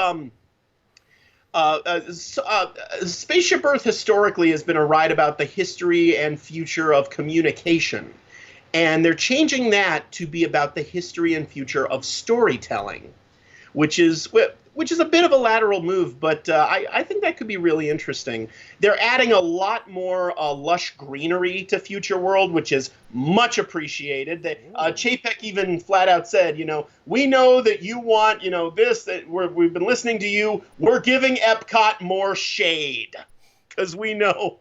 Spaceship Earth historically has been a ride about the history and future of communication. And they're changing that to be about the history and future of storytelling, which is a bit of a lateral move, but I think that could be really interesting. They're adding a lot more lush greenery to Future World, which is much appreciated. Chapek even flat out said, we know that you want, this, that we've been listening to you. We're giving Epcot more shade because we know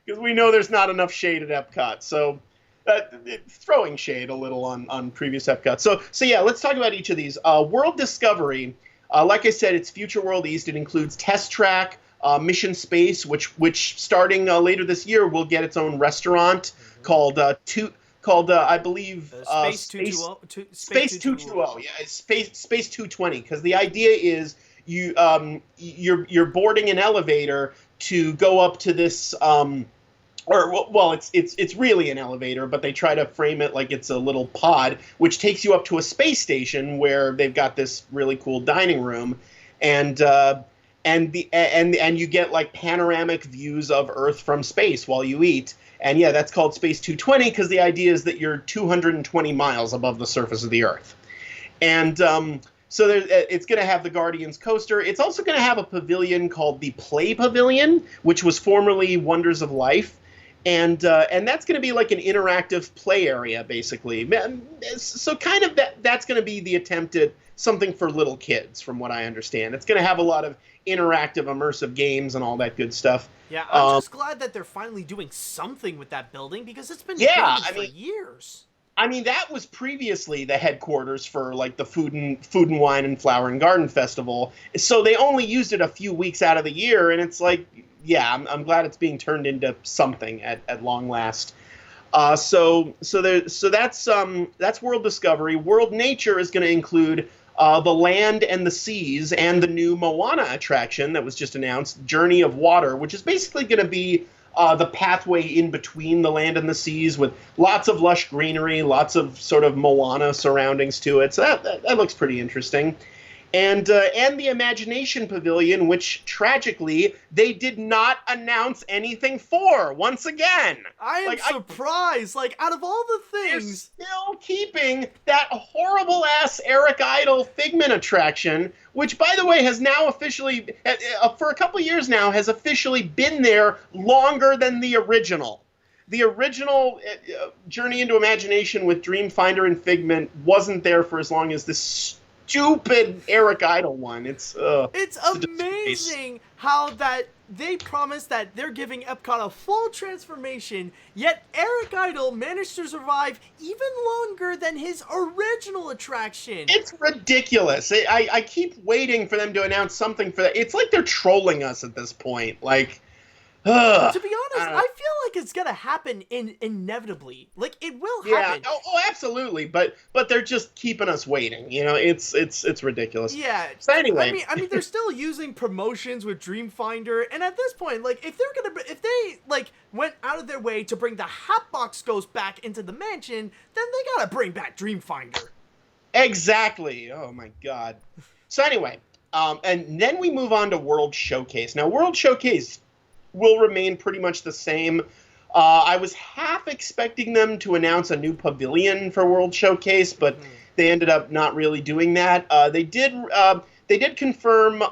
there's not enough shade at Epcot. So. Throwing shade a little on previous Epcot. So yeah, let's talk about each of these. World Discovery, like I said, it's Future World East. It includes Test Track, Mission Space, which starting later this year will get its own restaurant called I believe Space 220. Space 220. Yeah, it's Space 220. Because the idea is you're boarding an elevator to go up to this. It's really an elevator, but they try to frame it like it's a little pod, which takes you up to a space station where they've got this really cool dining room, and you get like panoramic views of Earth from space while you eat. And yeah, that's called Space 220 because the idea is that you're 220 miles above the surface of the Earth, and so it's going to have the Guardians coaster. It's also going to have a pavilion called the Play Pavilion, which was formerly Wonders of Life. And that's going to be like an interactive play area, basically. So kind of that's going to be the attempt at something for little kids, from what I understand. It's going to have a lot of interactive, immersive games and all that good stuff. Yeah, I'm just glad that they're finally doing something with that building because it's been abandoned for years. I mean, that was previously the headquarters for like the Food and Wine and Flower and Garden Festival. So they only used it a few weeks out of the year, and it's like, yeah, I'm glad it's being turned into something at long last. So that's World Discovery. World Nature is going to include the land and the seas and the new Moana attraction that was just announced, Journey of Water, which is basically going to be the pathway in between the land and the seas with lots of lush greenery, lots of sort of Moana surroundings to it. So that looks pretty interesting. And the Imagination Pavilion, which tragically they did not announce anything for once again. I am surprised. Out of all the things, they're still keeping that horrible ass Eric Idle Figment attraction, which, by the way, has now officially, for a couple years now, has officially been there longer than the original. The original Journey into Imagination with Dreamfinder and Figment wasn't there for as long as this stupid Eric Idle one. It's amazing how that they promised that they're giving Epcot a full transformation, yet Eric Idle managed to survive even longer than his original attraction. It's ridiculous. I keep waiting for them to announce something for that. It's like they're trolling us at this point. To be honest, I feel like it's gonna happen inevitably. It will happen. Yeah. Oh, absolutely. But they're just keeping us waiting. It's ridiculous. Yeah. So anyway, I mean, they're still using promotions with Dreamfinder, and at this point, if they went out of their way to bring the Hatbox Ghost back into the mansion, then they gotta bring back Dreamfinder. Exactly. Oh my God. So anyway, and then we move on to World Showcase. Now, World Showcase will remain pretty much the same. I was half expecting them to announce a new pavilion for World Showcase, but they ended up not really doing that. They did confirm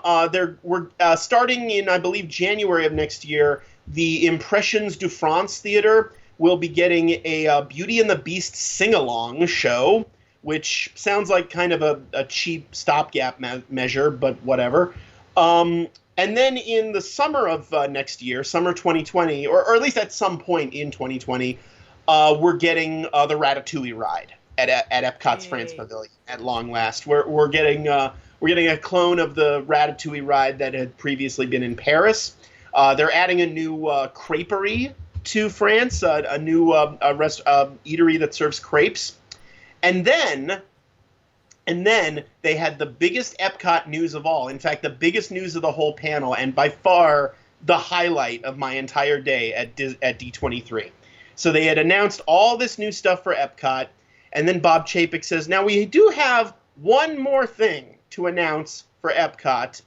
we're starting in, I believe, January of next year, the Impressions du France Theater will be getting a Beauty and the Beast sing-along show, which sounds like kind of a cheap stopgap measure, but whatever. And then in the summer of next year, summer 2020, or at least at some point in 2020, we're getting the Ratatouille ride at Epcot's France Pavilion at long last. We're getting a clone of the Ratatouille ride that had previously been in Paris. They're adding a new creperie to France, a new eatery that serves crepes, and then they had the biggest Epcot news of all. In fact, the biggest news of the whole panel, and by far the highlight of my entire day at D23. So they had announced all this new stuff for Epcot, and then Bob Chapek says, now we do have one more thing to announce for Epcot,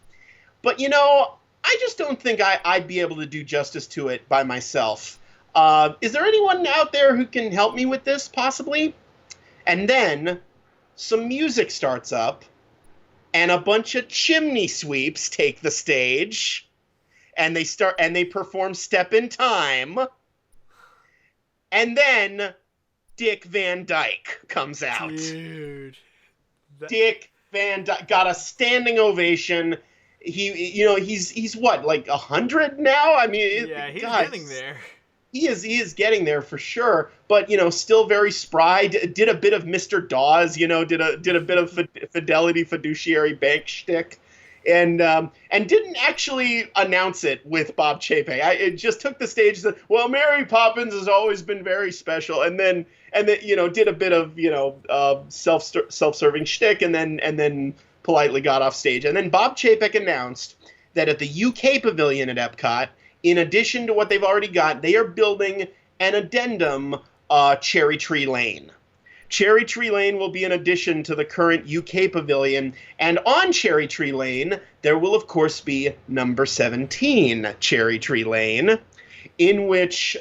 but I just don't think I'd be able to do justice to it by myself. Is there anyone out there who can help me with this, possibly? And then some music starts up, and a bunch of chimney sweeps take the stage, and they perform Step in Time, and then Dick Van Dyke comes out. Dude. Dick Van Dyke got a standing ovation. He's what, 100 now? I mean, he's getting there. He is getting there for sure, but still very spry. Did a bit of Mr. Dawes, did a bit of Fidelity Fiduciary Bank shtick, and didn't actually announce it with Bob Chapek. It just took the stage and said, well, Mary Poppins has always been very special, and then did a bit of self-serving shtick, and then politely got off stage. And then Bob Chapek announced that at the UK Pavilion at Epcot, in addition to what they've already got, they are building an addendum, Cherry Tree Lane. Cherry Tree Lane will be an addition to the current UK Pavilion, and on Cherry Tree Lane, there will, of course, be number 17 Cherry Tree Lane, in which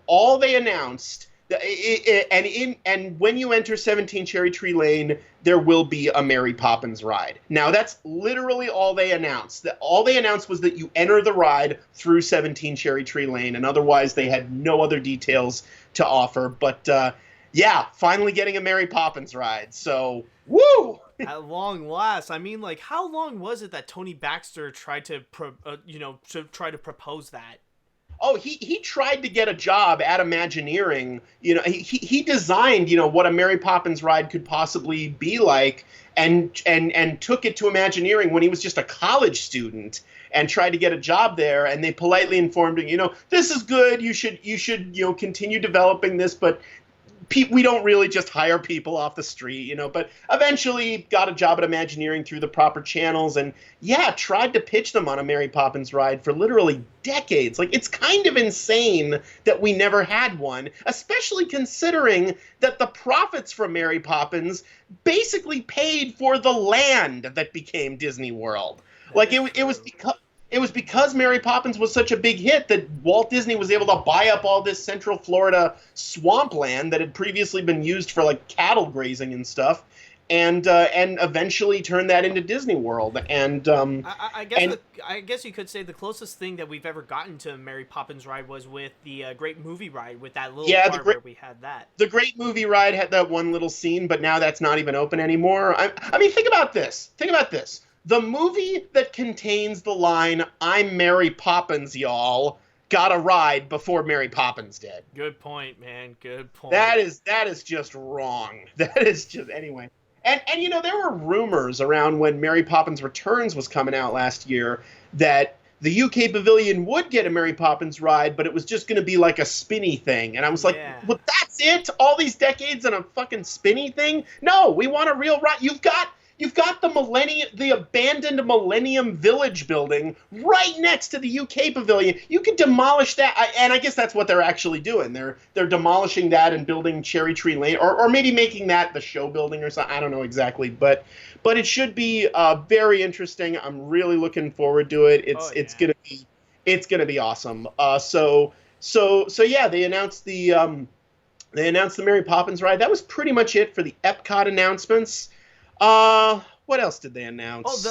all they announced, and when you enter 17 Cherry Tree Lane, there will be a Mary Poppins ride. Now, that's literally all they announced. All they announced was that you enter the ride through 17 Cherry Tree Lane, and otherwise they had no other details to offer. But, finally getting a Mary Poppins ride. So, woo! At long last. I mean, like, how long was it that Tony Baxter tried to, try to propose that? Oh, he tried to get a job at Imagineering. He designed, what a Mary Poppins ride could possibly be like, and took it to Imagineering when he was just a college student, and tried to get a job there. And they politely informed him, this is good. You should continue developing this, but we don't really just hire people off the street, but eventually got a job at Imagineering through the proper channels, and tried to pitch them on a Mary Poppins ride for literally decades. Like, it's kind of insane that we never had one, especially considering that the profits from Mary Poppins basically paid for the land that became Disney World. Like, it was because Mary Poppins was such a big hit that Walt Disney was able to buy up all this Central Florida swampland that had previously been used for like cattle grazing and stuff, and eventually turn that into Disney World. And I guess you could say the closest thing that we've ever gotten to a Mary Poppins ride was with the Great Movie Ride, with that little part where we had that. The Great Movie Ride had that one little scene, but now that's not even open anymore. I mean, think about this. The movie that contains the line, "I'm Mary Poppins, y'all," got a ride before Mary Poppins did. Good point, man. Good point. That is just wrong. That is just, anyway. And there were rumors around when Mary Poppins Returns was coming out last year that the UK Pavilion would get a Mary Poppins ride, but it was just going to be like a spinny thing. And I was like, well, that's it? All these decades and a fucking spinny thing? No, we want a real ride. You've got the abandoned Millennium Village building right next to the UK Pavilion. You could demolish that, and I guess that's what they're actually doing. They're demolishing that and building Cherry Tree Lane, or maybe making that the show building or something. I don't know exactly, but it should be very interesting. I'm really looking forward to it. It's gonna be awesome. So yeah, they announced the Mary Poppins ride. That was pretty much it for the Epcot announcements. What else did they announce?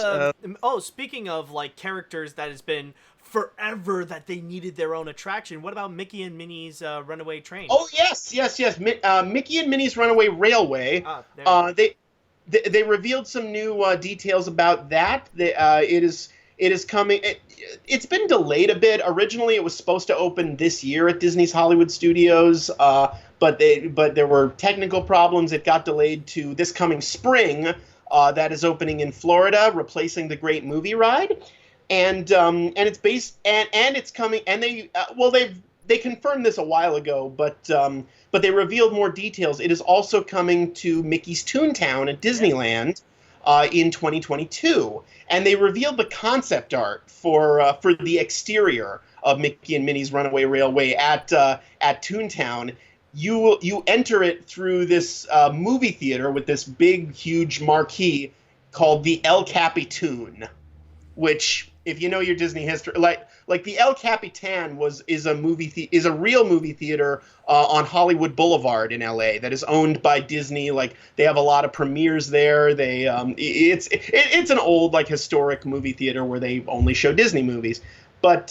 Speaking of like characters that has been forever that they needed their own attraction, what about Mickey and Minnie's Runaway Train? Oh yes. Mickey and Minnie's Runaway Railway. They revealed some new details about that. It is coming. It's been delayed a bit. Originally, it was supposed to open this year at Disney's Hollywood Studios, but there were technical problems. It got delayed to this coming spring. That is opening in Florida, replacing the Great Movie Ride, and it's based and it's coming. And they confirmed this a while ago, but they revealed more details. It is also coming to Mickey's Toontown at Disneyland in 2022, and they revealed the concept art for the exterior of Mickey and Minnie's Runaway Railway at Toontown. You enter it through this movie theater with this big, huge marquee called the El Capitan, which, if you know your Disney history, like the El Capitan is a real movie theater on Hollywood Boulevard in LA that is owned by Disney. Like, they have a lot of premieres there. It's an old, like, historic movie theater where they only show Disney movies. But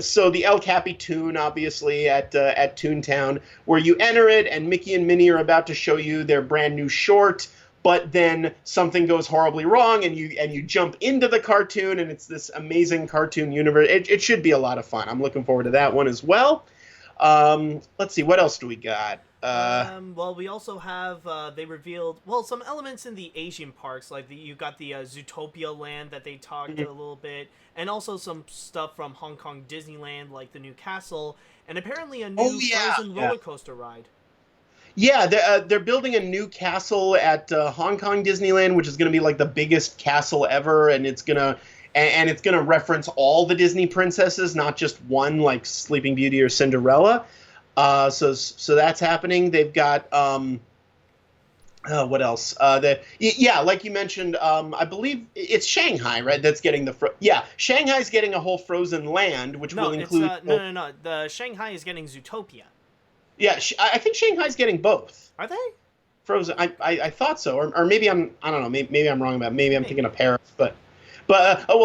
so the El Capitan, obviously, at Toontown, where you enter it, and Mickey and Minnie are about to show you their brand new short, but then something goes horribly wrong, and you jump into the cartoon, and it's this amazing cartoon universe. It should be a lot of fun. I'm looking forward to that one as well. Let's see, what else do we got? Well, we also have, they revealed, some elements in the Asian parks, like you got the Zootopia land that they talked a little bit, and also some stuff from Hong Kong Disneyland, like the new castle, and apparently a new Frozen roller coaster ride. Yeah, they're building a new castle at Hong Kong Disneyland, which is going to be like the biggest castle ever, and it's gonna reference all the Disney princesses, not just one, like Sleeping Beauty or Cinderella. So that's happening. They've got what else? Like you mentioned, I believe it's Shanghai, right? That's getting Shanghai's getting a whole Frozen land, which will include. No. The Shanghai is getting Zootopia. Yeah, I think Shanghai's getting both. Are they? Frozen. I thought so, or maybe I don't know. Maybe I'm wrong about it. Maybe I'm thinking of Paris, but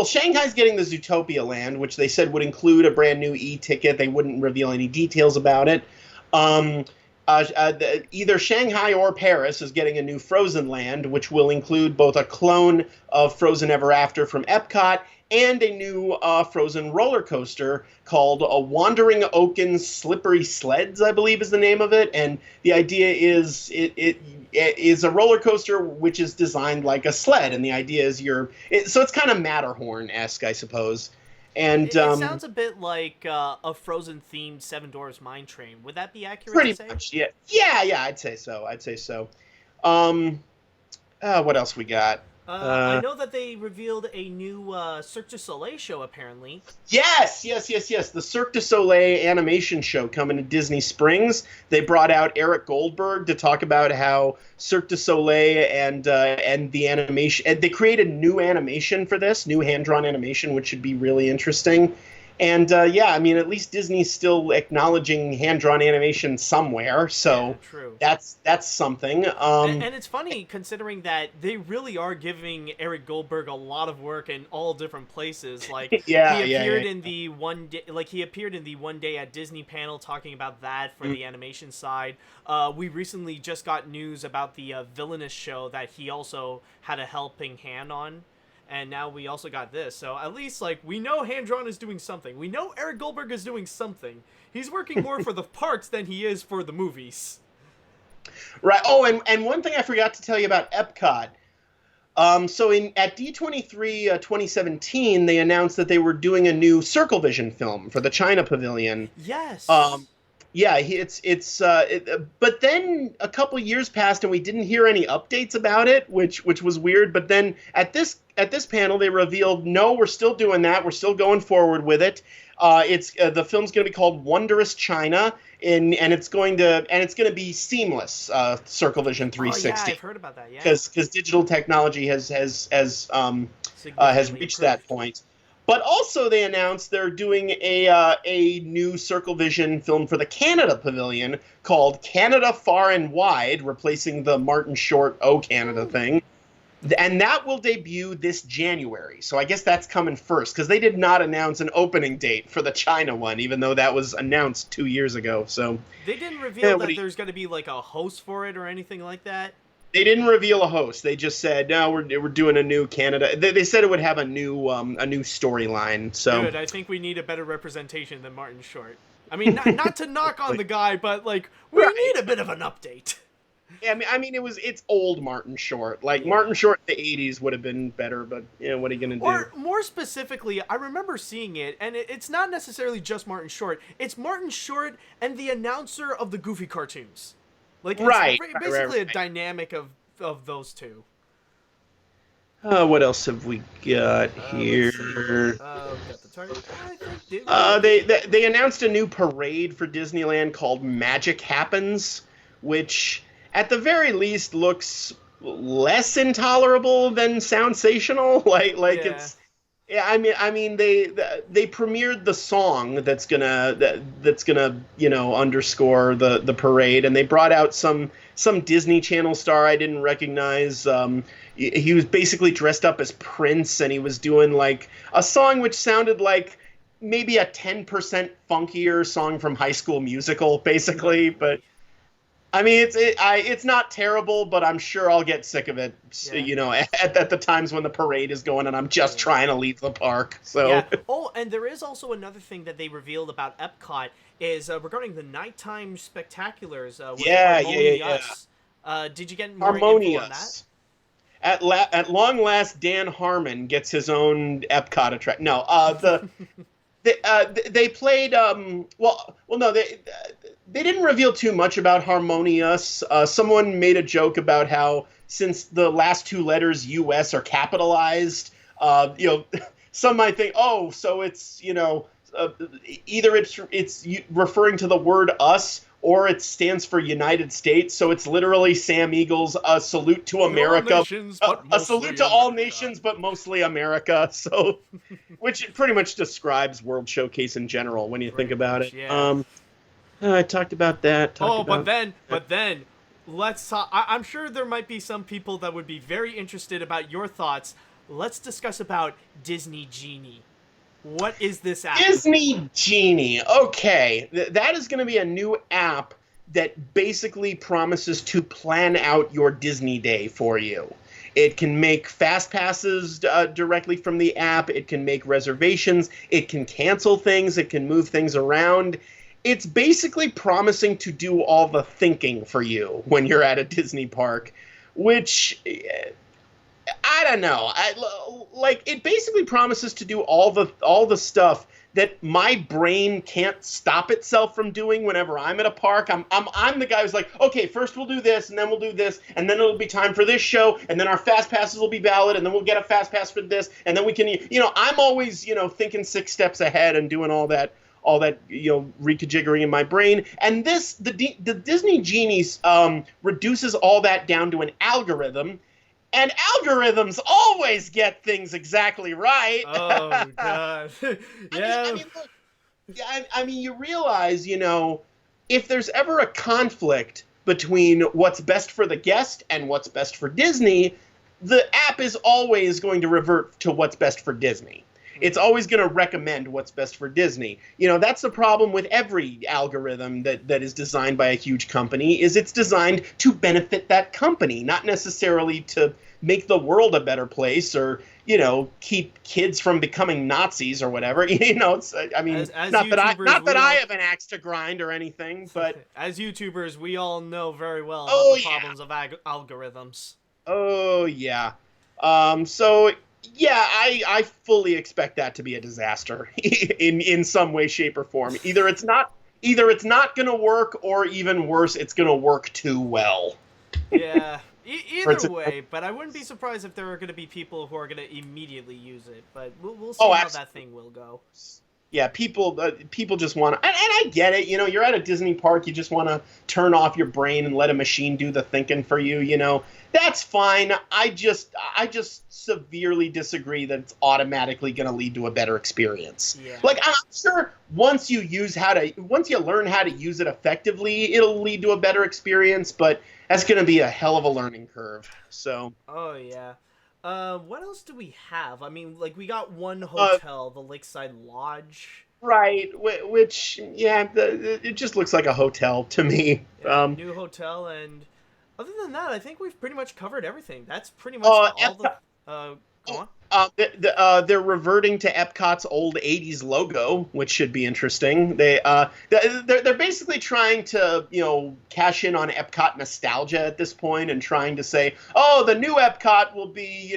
Shanghai's getting the Zootopia land, which they said would include a brand new e-ticket. They wouldn't reveal any details about it. either Shanghai or Paris is getting a new Frozen Land, which will include both a clone of Frozen Ever After from Epcot and a new Frozen roller coaster called a Wandering Oaken's Slippery Sleds, I believe is the name of it. And the idea is it is a roller coaster which is designed like a sled, and the idea is so it's kind of Matterhorn-esque, I suppose. And it sounds a bit like a Frozen-themed Seven Dwarfs Mine Train. Would that be accurate to say? Pretty much, yeah. Yeah, I'd say so. What else we got? I know that they revealed a new Cirque du Soleil show, apparently. Yes. The Cirque du Soleil animation show coming to Disney Springs. They brought out Eric Goldberg to talk about how Cirque du Soleil and the animation. And they created new animation for this, new hand-drawn animation, which should be really interesting. And I mean, at least Disney's still acknowledging hand-drawn animation somewhere, so true. That's something. And it's funny considering that they really are giving Eric Goldberg a lot of work in all different places. Like he appeared in the one day at Disney panel talking about that for the animation side. We recently just got news about the Villainous show that he also had a helping hand on. And now we also got this. So at least, like, we know hand-drawn is doing something. We know Eric Goldberg is doing something. He's working more for the parks than he is for the movies. Right. Oh, and one thing I forgot to tell you about Epcot. So at D23 2017, they announced that they were doing a new Circle Vision film for the China Pavilion. Yes. But then a couple years passed and we didn't hear any updates about it, which was weird. But then at this panel, they revealed, no, we're still doing that. We're still going forward with it. The film's going to be called Wondrous China, and it's going to be seamless. Circle Vision 360. Oh, yeah, I've heard about that. Yeah. Because digital technology has reached that point. But also they announced they're doing a new Circle Vision film for the Canada Pavilion called Canada Far and Wide, replacing the Martin Short Oh Canada thing. And that will debut this January. So I guess that's coming first, because they did not announce an opening date for the China one, even though that was announced 2 years ago. So they didn't reveal that there's going to be like a host for it or anything like that? They didn't reveal a host. They just said, no, we're doing a new Canada. They said it would have a new storyline. So good. I think we need a better representation than Martin Short. I mean, not to knock on the guy, but like we need a bit of an update. Yeah, I mean, it's old Martin Short. Like Martin Short in the '80s would have been better, but what are you gonna do? Or more specifically, I remember seeing it, and it's not necessarily just Martin Short. It's Martin Short and the announcer of the Goofy cartoons. Like, it's basically a dynamic of those two. What else have we got here? We got the target. They announced a new parade for Disneyland called Magic Happens, which at the very least looks less intolerable than Soundsational. It's. Yeah, I mean, they premiered the song that's gonna underscore the parade, and they brought out some Disney Channel star I didn't recognize. He was basically dressed up as Prince, and he was doing like a song which sounded like maybe a 10% funkier song from High School Musical, basically. But I mean, it's not terrible, but I'm sure I'll get sick of it, at the times when the parade is going and I'm just trying to leave the park. So. Yeah. Oh, and there is also another thing that they revealed about Epcot is regarding the nighttime spectaculars. Did you get more info on that? At long last, Dan Harmon gets his own Epcot attraction. No, they played. They didn't reveal too much about Harmonious. Someone made a joke about how since the last two letters US are capitalized, some might think, oh, so it's either it's referring to the word us or it stands for United States. So it's literally Sam Eagle's a salute to America, a salute to all nations, but mostly America. So, which pretty much describes World Showcase in general when you think about it. Yeah. I talked about that. But then, let's talk. I'm sure there might be some people that would be very interested about your thoughts. Let's discuss about Disney Genie. What is this app? Disney Genie. Okay. That is going to be a new app that basically promises to plan out your Disney day for you. It can make fast passes directly from the app. It can make reservations. It can cancel things. It can move things around. It's basically promising to do all the thinking for you when you're at a Disney park, which I don't know. It basically promises to do all the stuff that my brain can't stop itself from doing whenever I'm at a park. I'm the guy who's like, okay, first we'll do this, and then we'll do this, and then it'll be time for this show, and then our fast passes will be valid, and then we'll get a fast pass for this, and then we can, I'm always, thinking 6 steps ahead and doing all that, rejiggering in my brain. And the Disney Genies reduces all that down to an algorithm. And algorithms always get things exactly right. Oh, God. Yeah. I mean, you realize, if there's ever a conflict between what's best for the guest and what's best for Disney, the app is always going to revert to what's best for Disney. It's always going to recommend what's best for Disney. That's the problem with every algorithm that is designed by a huge company, is it's designed to benefit that company, not necessarily to make the world a better place or, keep kids from becoming Nazis or whatever. Not that I have an axe to grind or anything, but as YouTubers, we all know very well about the problems of algorithms. Oh, yeah. Yeah, I fully expect that to be a disaster in some way, shape, or form. Either it's not going to work, or even worse, it's going to work too well. Yeah, either way. But I wouldn't be surprised if there are going to be people who are going to immediately use it. But we'll see how that thing will go. Yeah, people just want to, and I get it. You're at a Disney park, you just want to turn off your brain and let a machine do the thinking for you. That's fine. I just severely disagree that it's automatically going to lead to a better experience. Yeah. I'm sure once you learn how to use it effectively, it'll lead to a better experience, but that's going to be a hell of a learning curve. So. Oh yeah. What else do we have? I mean, we got one hotel, the Lakeside Lodge. Right, which, it just looks like a hotel to me. Yeah, new hotel, and other than that, I think we've pretty much covered everything. That's pretty much all the... Go on. They're reverting to Epcot's old 80s logo, which should be interesting. They're basically trying to, cash in on Epcot nostalgia at this point, and trying to say, oh, the new Epcot will be,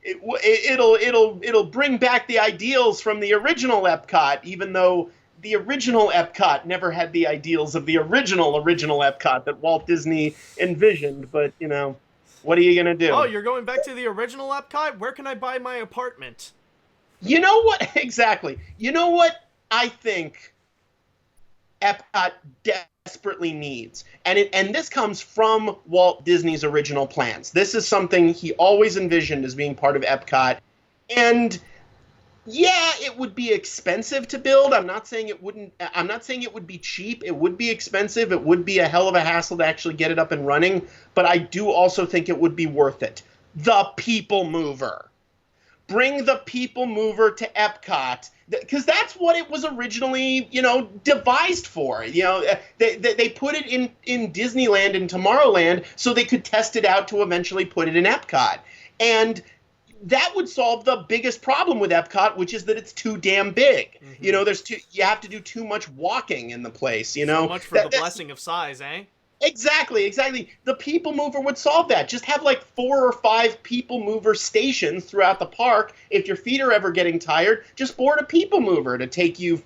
it'll bring back the ideals from the original Epcot, even though the original Epcot never had the ideals of the original Epcot that Walt Disney envisioned. But, what are you going to do? Oh, you're going back to the original Epcot? Where can I buy my apartment? You know what? Exactly. You know what I think Epcot desperately needs? And this comes from Walt Disney's original plans. This is something he always envisioned as being part of Epcot. And yeah, it would be expensive to build. I'm not saying it would be cheap. It would be expensive. It would be a hell of a hassle to actually get it up and running. But I do also think it would be worth it. The People Mover. Bring the People Mover to Epcot, because that's what it was originally, devised for. They put it in Disneyland and Tomorrowland so they could test it out to eventually put it in Epcot. And that would solve the biggest problem with Epcot, which is that it's too damn big. Mm-hmm. You have to do too much walking in the place. So much for the blessing of size, eh? Exactly. The People Mover would solve that. Just have 4 or 5 People Mover stations throughout the park. If your feet are ever getting tired, just board a People Mover to take you,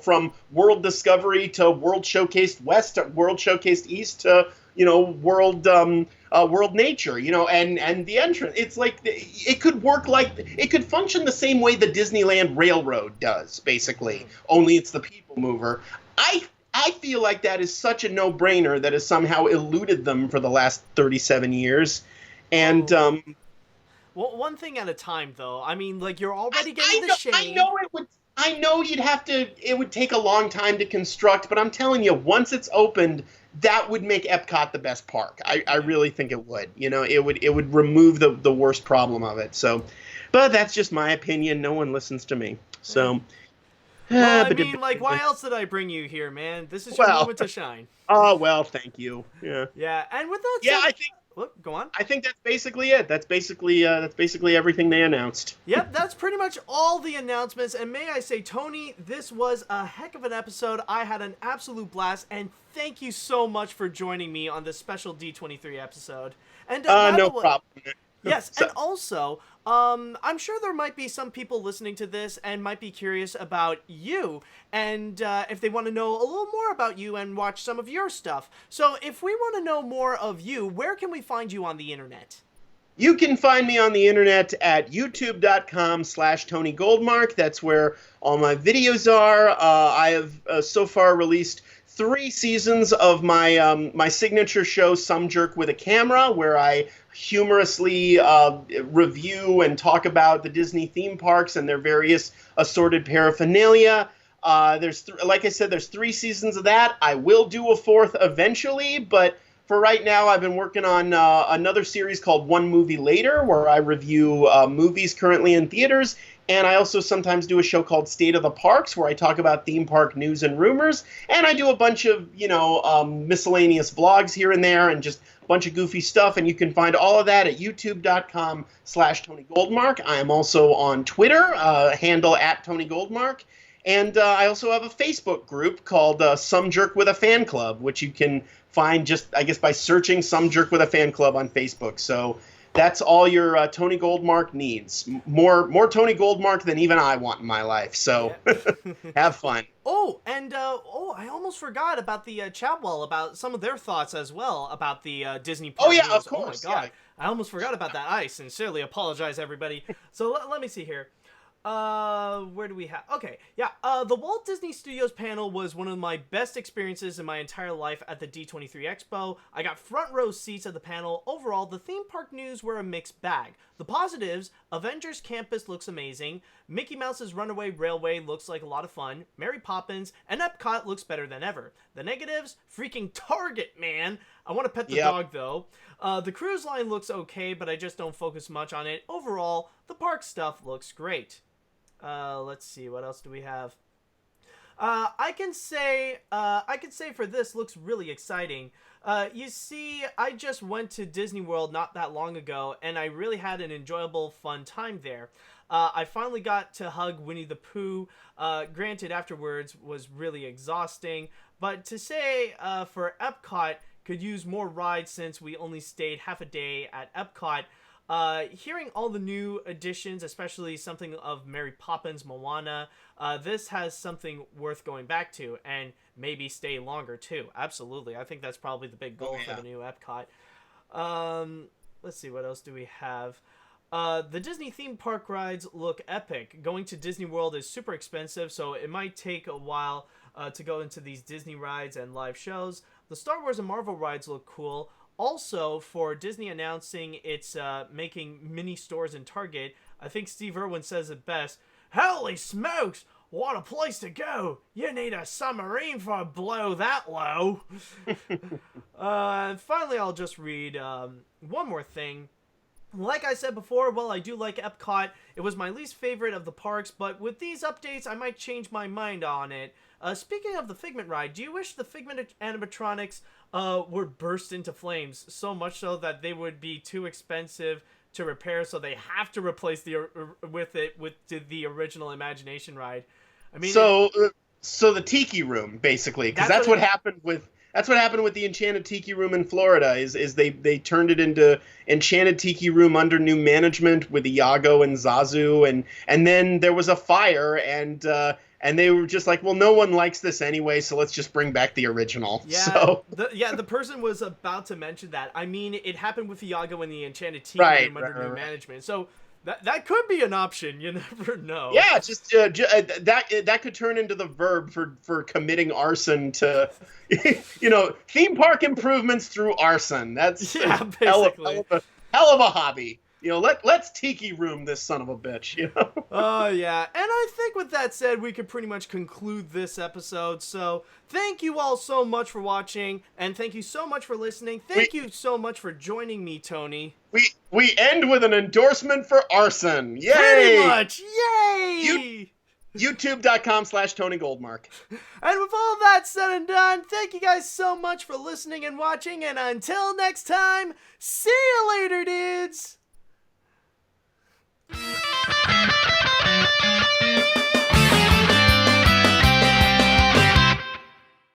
from World Discovery to World Showcased West to World Showcased East to, World Nature, and the entrance. It's it could work it could function the same way the Disneyland Railroad does, basically. Only it's the People Mover. I feel like that is such a no-brainer that has somehow eluded them for the last 37 years. And well, one thing at a time, though. I mean, you're already getting the shade. I know it would take a long time to construct, but I'm telling you, once it's opened, that would make Epcot the best park. I really think it would. It would remove the worst problem of it. So, but that's just my opinion. No one listens to me. So, Well, I mean, like, why else did I bring you here, man? This is your moment to shine. Oh, well, thank you. Yeah. Yeah, and with that Yeah, said, I think. Look, go on. I think that's basically it. That's basically everything they announced. Yep, that's pretty much all the announcements. And may I say, Tony, this was a heck of an episode. I had an absolute blast, and thank you so much for joining me on this special D23 episode. And no problem. Yes, So- and also, I'm sure there might be some people listening to this and might be curious about you, and if they want to know a little more about you and watch some of your stuff. So if we want to know more of you, where can we find you on the internet? You can find me on the internet at youtube.com/Tony Goldmark. That's where all my videos are. I have so far released 3 seasons of my my signature show, Some Jerk with a Camera, where I humorously review and talk about the Disney theme parks and their various assorted paraphernalia. Like I said, there's 3 seasons of that. I will do a 4th eventually, but for right now, I've been working on another series called One Movie Later, where I review movies currently in theaters. And I also sometimes do a show called State of the Parks, where I talk about theme park news and rumors. And I do a bunch of, miscellaneous vlogs here and there and just a bunch of goofy stuff. And you can find all of that at youtube.com/Tony Goldmark. I am also on Twitter, handle @Tony Goldmark. And I also have a Facebook group called Some Jerk with a Fan Club, which you can find just, I guess, by searching Some Jerk with a Fan Club on Facebook. So that's all your Tony Goldmark needs. More Tony Goldmark than even I want in my life. So have fun. Oh, and I almost forgot about the chat wall, about some of their thoughts as well about the Disney park Oh, yeah, news. of course. Oh, my God. Yeah. I almost forgot about that. I sincerely apologize, everybody. So let me see here. Where do we have? Okay, yeah, the Walt Disney Studios panel was one of my best experiences in my entire life at the D23 Expo. I got front row seats at the panel. Overall, the theme park news were a mixed bag. The positives: Avengers Campus looks amazing, Mickey Mouse's Runaway Railway looks like a lot of fun, Mary Poppins, and Epcot looks better than ever. The negatives: freaking Target, man! I want to pet the dog, though. The cruise line looks okay, but I just don't focus much on it. Overall, the park stuff looks great. Let's see, what else do we have? I can say for this, looks really exciting. You see, I just went to Disney World not that long ago, and I really had an enjoyable, fun time there. I finally got to hug Winnie the Pooh. Granted, afterwards was really exhausting, but to say for Epcot, could use more rides since we only stayed half a day at Epcot. Hearing all the new additions, especially something of Mary Poppins, Moana, this has something worth going back to, and maybe stay longer too. Absolutely. I think that's probably the big goal for the new Epcot. Let's see, what else do we have? The Disney theme park rides look epic. Going to Disney World is super expensive, so it might take a while to go into these Disney rides and live shows. The Star Wars and Marvel rides look cool. Also, for Disney announcing it's making mini stores in Target, I think Steve Irwin says it best. Holy smokes! What a place to go! You need a submarine for a blow that low. And finally, I'll just read one more thing. Like I said before, well, I do like Epcot. It was my least favorite of the parks, but with these updates, I might change my mind on it. Speaking of the Figment ride, do you wish the Figment animatronics were burst into flames, so much so that they would be too expensive to repair, so they have to replace with the original Imagination ride? I mean, so the Tiki Room, basically, because that's what happened with the Enchanted Tiki Room in Florida. Is they turned it into Enchanted Tiki Room under new management with Iago and Zazu, and then there was a fire, and they were just like, well, no one likes this anyway, so let's just bring back the original. Yeah, the person was about to mention that. I mean, it happened with Iago and the Enchanted Tiki Room under new management. So that could be an option. You never know. Yeah, just that could turn into the verb for committing arson to, theme park improvements through arson. That's basically hell of a hobby. Let's Tiki Room this son of a bitch, Oh, yeah. And I think with that said, we could pretty much conclude this episode. So thank you all so much for watching, and thank you so much for listening. Thank you so much for joining me, Tony. We end with an endorsement for arson. Yay! Pretty much. Yay! YouTube.com/Tony Goldmark. And with all that said and done, thank you guys so much for listening and watching, and until next time, see you later, dudes!